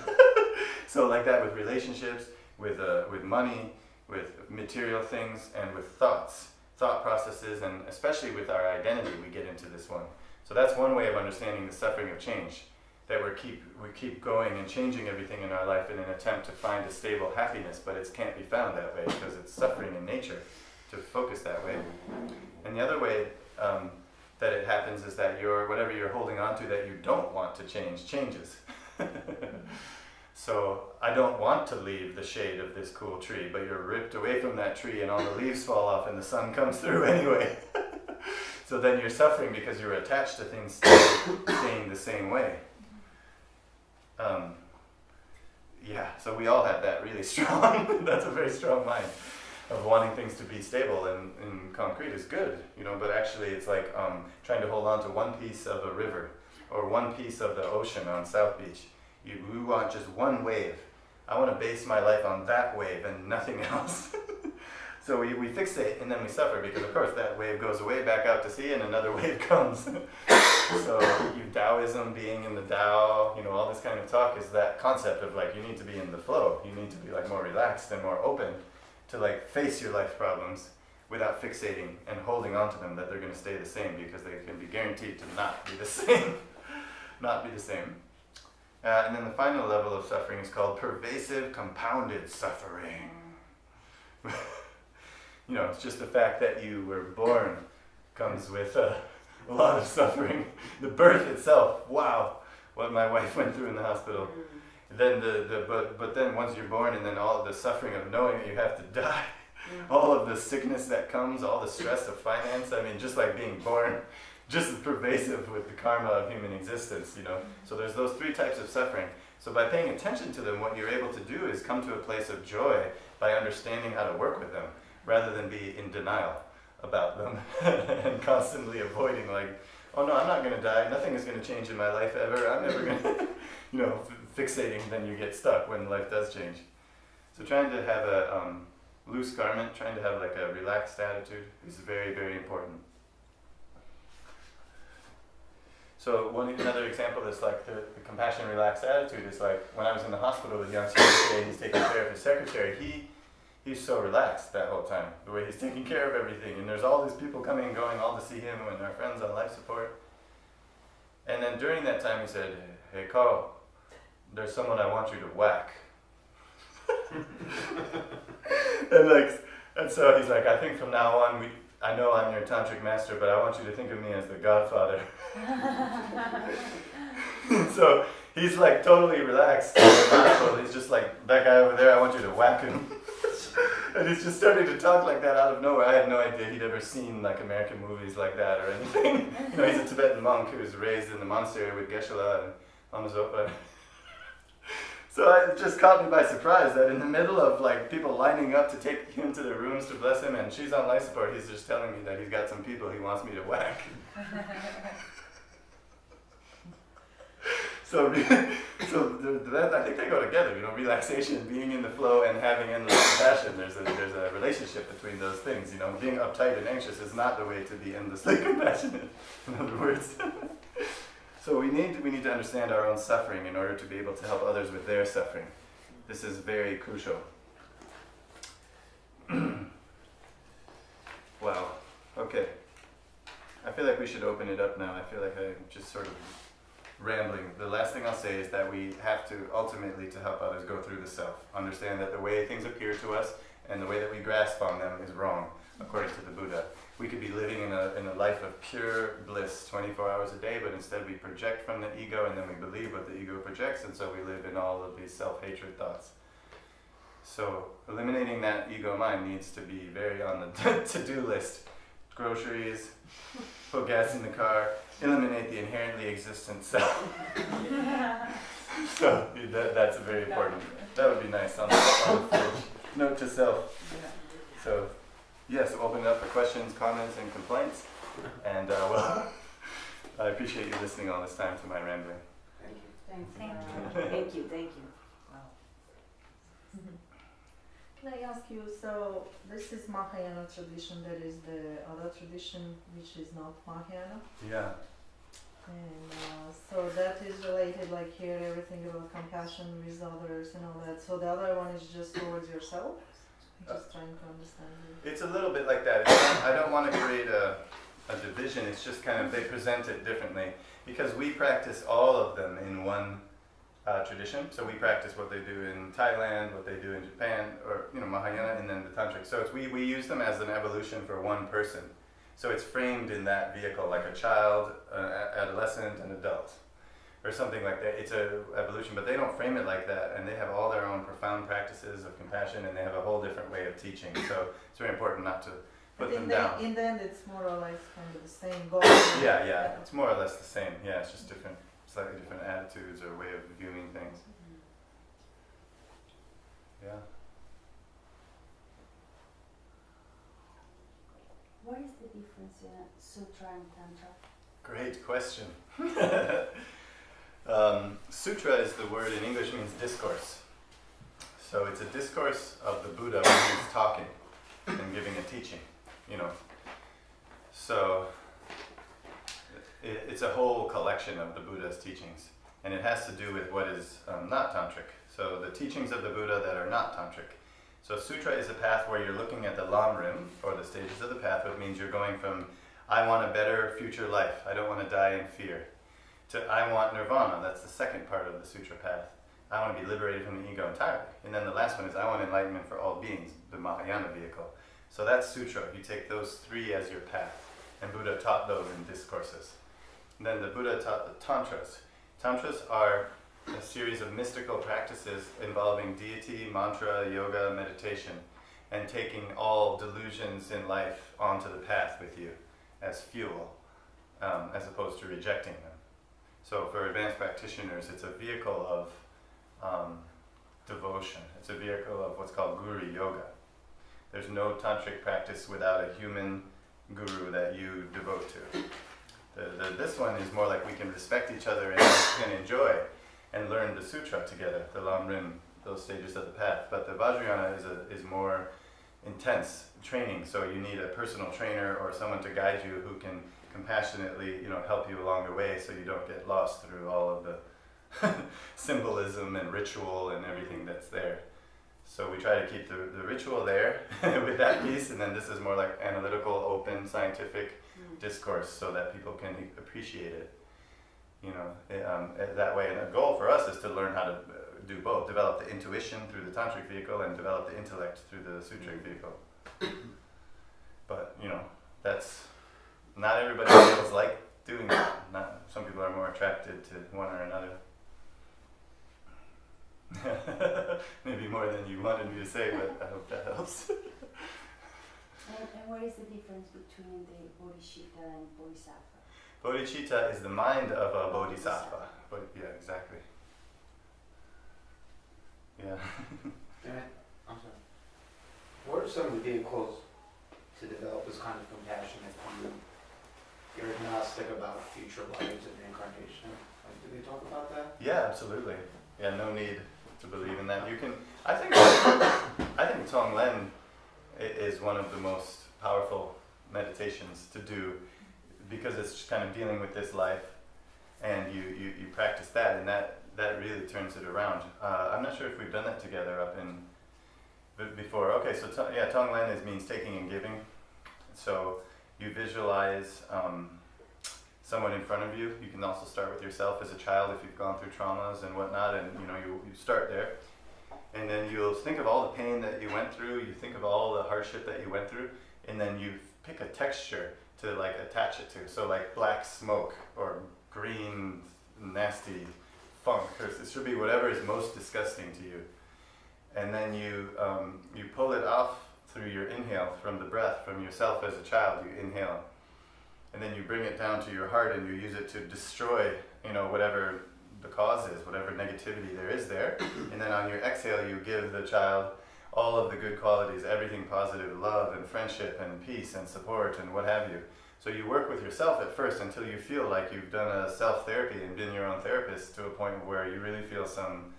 So like that with relationships, with money, with material things, and with thought processes, and especially with our identity, we get into this one. So that's one way of understanding the suffering of change, that we keep going and changing everything in our life in an attempt to find a stable happiness, but it can't be found that way because it's suffering in nature to focus that way. And the other way that it happens is that whatever you're holding on to that you don't want to change, changes. So I don't want to leave the shade of this cool tree, but you're ripped away from that tree and all the leaves fall off and the sun comes through anyway. So then you're suffering because you're attached to things staying the same way. So we all have that really strong, that's a very strong mind of wanting things to be stable, and concrete is good, but actually it's like trying to hold on to one piece of a river or one piece of the ocean on South Beach. We want just one wave. I want to base my life on that wave and nothing else. So we fixate and then we suffer because of course that wave goes away back out to sea and another wave comes. So Taoism, being in the Tao, all this kind of talk is that concept of like you need to be in the flow. You need to be like more relaxed and more open to like face your life problems without fixating and holding on to them that they're going to stay the same, because they can be guaranteed to not be the same. Not be the same. And then the final level of suffering is called pervasive compounded suffering. It's just the fact that you were born comes with a lot of suffering. The birth itself, wow, what my wife went through in the hospital. Then but then once you're born, and then all of the suffering of knowing that you have to die, all of the sickness that comes, all the stress of finance, just like being born, just as pervasive with the karma of human existence, So there's those three types of suffering. So by paying attention to them, what you're able to do is come to a place of joy by understanding how to work with them, rather than be in denial about them and constantly avoiding like, oh no, I'm not going to die, nothing is going to change in my life ever, I'm never going to, fixating, then you get stuck when life does change. So trying to have a loose garment, trying to have like a relaxed attitude is very, very important. So another example is like the compassion relaxed attitude is like when I was in the hospital with Yang Xie, he's taking care of his secretary, he's so relaxed that whole time, the way he's taking care of everything, and there's all these people coming and going all to see him and our friends on life support. And then during that time he said, hey Carl, there's someone I want you to whack. and so he's like, I think from now on, I know I'm your tantric master, but I want you to think of me as the godfather. So he's like totally relaxed. He's just like, that guy over there, I want you to whack him. And he's just starting to talk like that out of nowhere. I had no idea he'd ever seen like American movies like that or anything. He's a Tibetan monk who was raised in the monastery with Geshe-la and Lama Zopa. So it just caught me by surprise that in the middle of like people lining up to take him to their rooms to bless him, and she's on life support, he's just telling me that he's got some people he wants me to whack. So that, I think they go together, relaxation, being in the flow, and having endless compassion. There's a relationship between those things. Being uptight and anxious is not the way to be endlessly compassionate, in other words. So we need to understand our own suffering in order to be able to help others with their suffering. This is very crucial. Wow. Okay. I feel like we should open it up now. I feel like I'm just sort of rambling. The last thing I'll say is that we have to ultimately, to help others go through the self, understand that the way things appear to us and the way that we grasp on them is wrong, according to the Buddha. We could be living in a life of pure bliss 24 hours a day, but instead we project from the ego, and then we believe what the ego projects, and so we live in all of these self-hatred thoughts. So eliminating that ego mind needs to be very on the to-do list. Groceries, put gas in the car, eliminate the inherently existent self. So that's very important. That would be nice on the fridge. Note to self. So yes, open it up for questions, comments, and complaints. And well, I appreciate you listening all this time to my rambling. Thank you. Thank you. Wow. Can I ask you, so this is Mahayana tradition, there is the other tradition which is not Mahayana, Yeah. and so that is related, like here, everything about compassion with others and all that, so the other one is just towards yourself? I'm just trying to understand you. It's a little bit like that. I don't want to create a division. It's just kind of, they present it differently because we practice all of them in one tradition. So we practice what they do in Thailand, what they do in Japan, or Mahayana, and then the Tantric. So we use them as an evolution for one person. So it's framed in that vehicle, like a child, adolescent, an adult, or something like that. It's a evolution, but they don't frame it like that, and they have all their own profound practices of compassion, and they have a whole different way of teaching. So it's very important not to put them down. In the end, it's more or less kind of the same goal. Yeah, it's more or less the same. Yeah, it's just different, slightly different attitudes or way of viewing things. Yeah. What is the difference in Sutra and Tantra? Great question. Sutra is the word in English means discourse. So it's a discourse of the Buddha when he's talking and giving a teaching, So it's a whole collection of the Buddha's teachings. And it has to do with what is not tantric. So the teachings of the Buddha that are not tantric. So sutra is a path where you're looking at the Lam Rim, or the stages of the path, which means you're going from, I want a better future life, I don't want to die in fear, to I want nirvana, that's the second part of the sutra path. I want to be liberated from the ego entirely. And then the last one is I want enlightenment for all beings, the Mahayana vehicle. So that's sutra, you take those three as your path. And Buddha taught those in discourses. And then the Buddha taught the tantras. Tantras are a series of mystical practices involving deity, mantra, yoga, meditation, and taking all delusions in life onto the path with you as fuel, as opposed to rejecting them. So for advanced practitioners, it's a vehicle of devotion. It's a vehicle of what's called guru yoga. There's no tantric practice without a human guru that you devote to. This one is more like we can respect each other and enjoy and learn the sutra together, the Lam Rim, those stages of the path. But the Vajrayana is more intense training, so you need a personal trainer or someone to guide you who can compassionately, help you along the way so you don't get lost through all of the symbolism and ritual and everything that's there. So we try to keep the ritual there with that piece, and then this is more like analytical, open, scientific discourse so that people can appreciate it. That way. And the goal for us is to learn how to do both, develop the intuition through the tantric vehicle and develop the intellect through the sutric vehicle. But, that's, not everybody feels like doing that. Some people are more attracted to one or another. Maybe more than you wanted me to say, but I hope that helps. And what is the difference between the bodhicitta and bodhisattva? Bodhicitta is the mind of a bodhisattva. Yeah, exactly. Yeah. I'm sorry. What are some of the vehicles to develop this kind of compassion if you're agnostic about future lives and reincarnation? Do they talk about that? Yeah, absolutely. Yeah, no need to believe in that. You can. I think Tonglen is one of the most powerful meditations to do because it's just kind of dealing with this life, and you practice that, and that really turns it around. I'm not sure if we've done that together up in before. Okay, so Tonglen means taking and giving. So you visualize someone in front of you. You can also start with yourself as a child if you've gone through traumas and whatnot, and you start there. And then you'll think of all the pain that you went through, you think of all the hardship that you went through, and then you pick a texture to like attach it to. So like black smoke or green nasty funk, or it should be whatever is most disgusting to you. And then you pull it off through your inhale from the breath, from yourself as a child, you inhale. And then you bring it down to your heart and you use it to destroy, whatever the cause is, whatever negativity there is there. And then on your exhale, you give the child all of the good qualities, everything positive, love and friendship and peace and support and what have you. So you work with yourself at first until you feel like you've done a self-therapy and been your own therapist to a point where you really feel some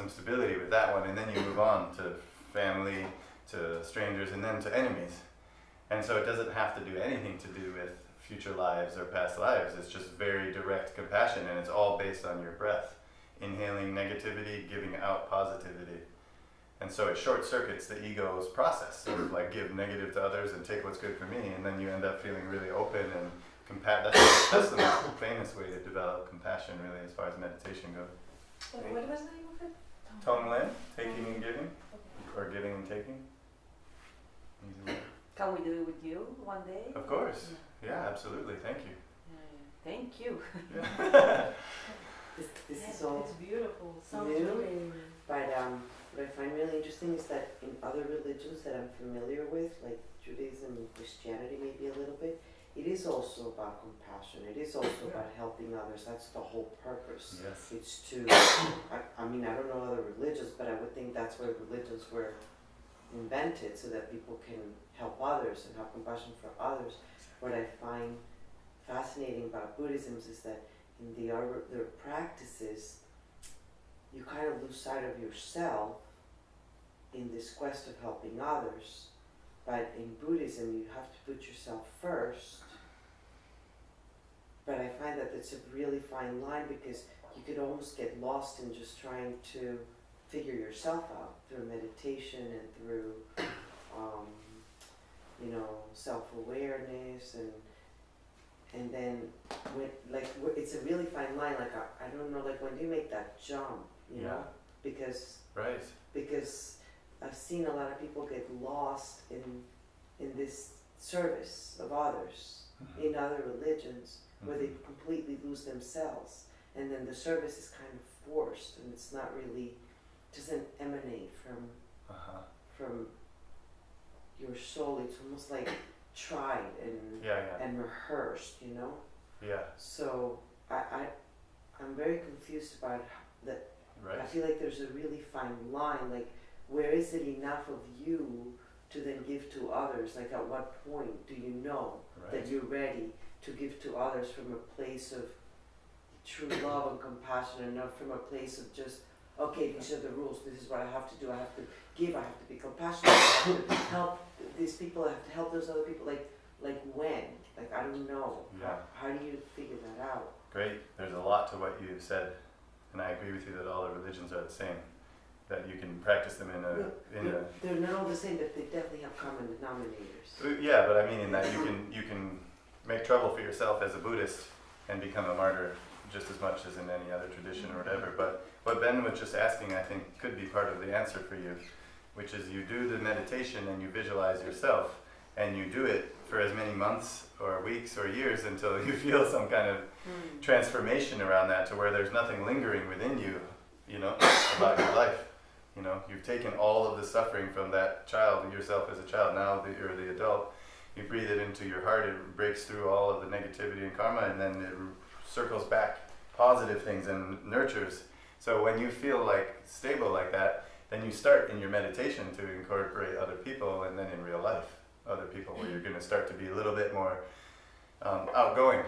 stability with that one. And then you move on to family, to strangers, and then to enemies. And so it doesn't have to do anything to do with future lives or past lives. It's just very direct compassion, and it's all based on your breath. Inhaling negativity, giving out positivity. And so it short circuits the ego's process, sort of like give negative to others and take what's good for me, and then you end up feeling really open and that's the most famous way to develop compassion, really, as far as meditation goes. What was the name of it? Tong Len, taking and giving, or giving and taking. Easy way. Can we do it with you one day? Of course. Yeah, absolutely. Thank you. Thank you. This Yes, is all It's beautiful. Sounds new, really. but what I find really interesting is that in other religions that I'm familiar with, like Judaism and Christianity maybe a little bit, it is also about compassion. It is also about helping others. That's the whole purpose. Yes. It's to, I mean, I don't know other religions, but I would think that's where religions were invented, so that people can help others and have compassion for others. What I find fascinating about Buddhism is that in their practices, you kind of lose sight of yourself in this quest of helping others. But in Buddhism, you have to put yourself first. But I find that it's a really fine line, because you could almost get lost in just trying to figure yourself out through meditation and through, self-awareness, and then it's a really fine line. Like I don't know, like when do you make that jump? You know, because I've seen a lot of people get lost in this service of others in other religions, where they completely lose themselves, and then the service is kind of forced, and it's not really, doesn't emanate from your soul. It's almost like tried and rehearsed, Yeah. So I'm very confused about that. Right. I feel like there's a really fine line, like where is it enough of you to then give to others? Like at what point do you know that you're ready to give to others from a place of true love and compassion, and not from a place of just, okay, these are the rules, this is what I have to do, I have to give, I have to be compassionate, I have to help these people, I have to help those other people, like when? Like I don't know. Yeah. How do you figure that out? Great. There's a lot to what you said, and I agree with you that all the religions are the same. That you can practice them They're not all the same, but they definitely have common denominators. Yeah, but I mean in that you can make trouble for yourself as a Buddhist and become a martyr just as much as in any other tradition or whatever. But what Ben was just asking, I think, could be part of the answer for you, which is you do the meditation and you visualize yourself, and you do it for as many months or weeks or years until you feel some kind of transformation around that, to where there's nothing lingering within you, about your life. You've taken all of the suffering from that child, yourself as a child, now that you're the adult, you breathe it into your heart, it breaks through all of the negativity and karma, and then it circles back positive things and nurtures. So when you feel like stable like that, then you start in your meditation to incorporate other people, and then in real life, other people, where you're going to start to be a little bit more outgoing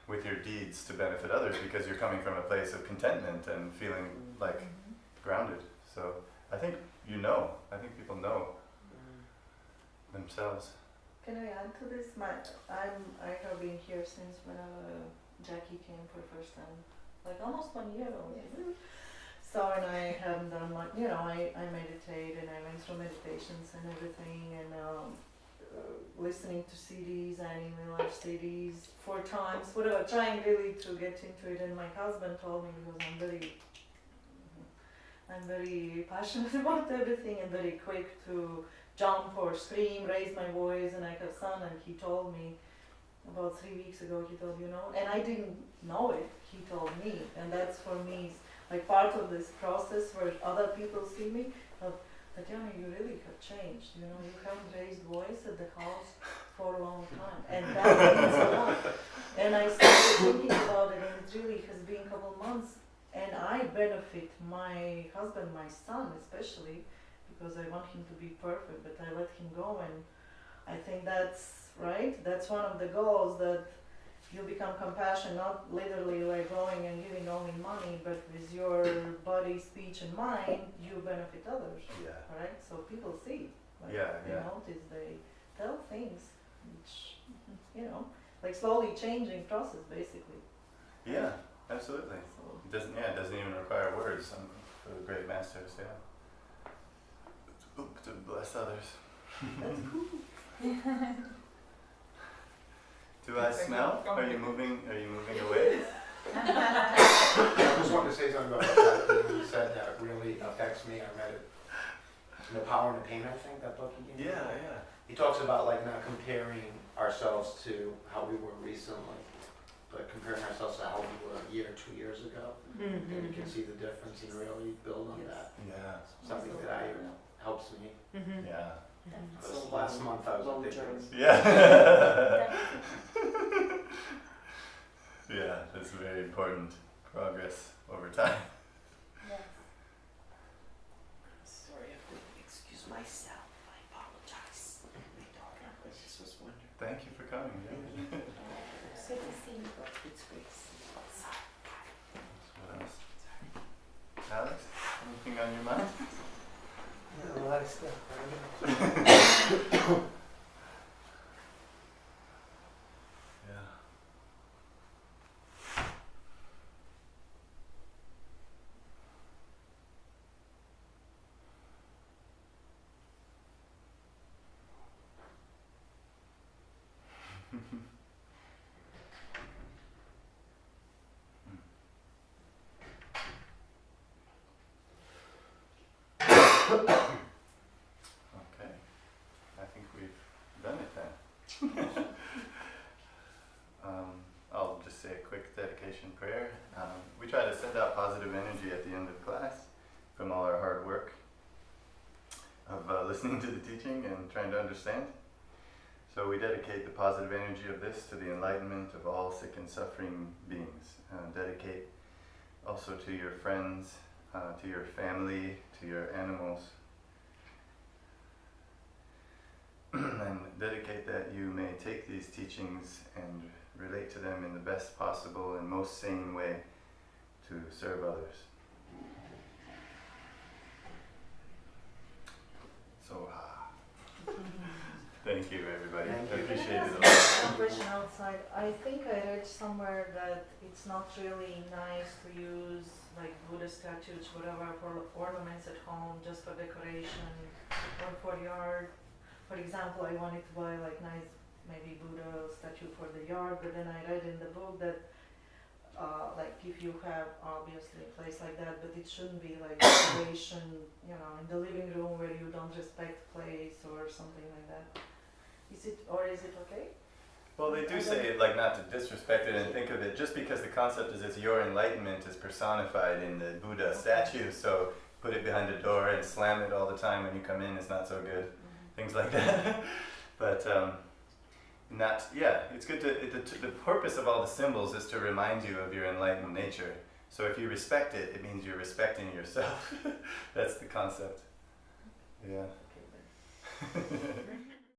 with your deeds to benefit others, because you're coming from a place of contentment and feeling like grounded. So I think people know themselves. Can I add to this? I have been here since when Jackie came for the first time, like almost 1 year old. So, and I haven't done much, I meditate, and I went through meditations and everything, and listening to CDs, anime live CDs 4 times, whatever, trying really to get into it. And my husband told me, because I'm very I'm very passionate about everything and very quick to jump or scream, raise my voice, and I have son, and he told me about 3 weeks ago, he told, and I didn't know it, he told me, and that's for me, like part of this process where other people see me, Tatiana, you really have changed, you haven't raised voice at the house for a long time, and that means a lot. And I started thinking about it, and it really has been a couple months, and I benefit my husband, my son especially, because I want him to be perfect, but I let him go, and I think that's right. That's one of the goals, that you become compassionate, not literally like going and giving only money, but with your body, speech, and mind, you benefit others. Yeah. Right? So people see. Like, they notice, they tell things, which, like slowly changing process, basically. Yeah, absolutely. So, It doesn't even require words for the great masters, to bless others. that's cool. Do I smell? Are you moving away? I just wanted to say something about that you said that really affects me. I read it. The Power and the Pain, I think, that book he gave me. Yeah. He talks about like not comparing ourselves to how we were recently, but comparing ourselves to how we were a year, 2 years ago. And you can see the difference and really build on that. Yeah. Something that helps me. Yeah. This last month I was Long ridiculous. Yeah. Yeah, that's very important progress over time. Yes. Sorry, I have to excuse myself. I apologize. My daughter, I just was wondering. Thank you for coming. Yeah. Good to see you. It's great. Sorry. What else? Alex, anything on your mind? Yeah, a lot of stuff. Yeah. Okay, I think we've done it then. I'll just say a quick dedication prayer. We try to send out positive energy at the end of class from all our hard work of listening to the teaching and trying to understand. So we dedicate the positive energy of this to the enlightenment of all sick and suffering beings. Dedicate also to your friends, to your family, to your animals. And dedicate that you may take these teachings and relate to them in the best possible and most sane way to serve others. So, thank you everybody. Thank I you. appreciate it a Can lot. I ask one question outside? I think I read somewhere that it's not really nice to use like Buddha statues, whatever, for ornaments at home, just for decoration or for yard. For example, I wanted to buy like nice maybe Buddha statue for the yard, but then I read in the book that like if you have obviously a place like that, but it shouldn't be like decoration, in the living room where you don't respect place or something like that. Is it okay? Well, they do say like not to disrespect it and think of it just because the concept is it's your enlightenment is personified in the Buddha statue. So put it behind the door and slam it all the time when you come in. It's not so good. Things like that. But it's good to, the purpose of all the symbols is to remind you of your enlightened nature. So if you respect it, it means you're respecting yourself. That's the concept. Yeah. Okay,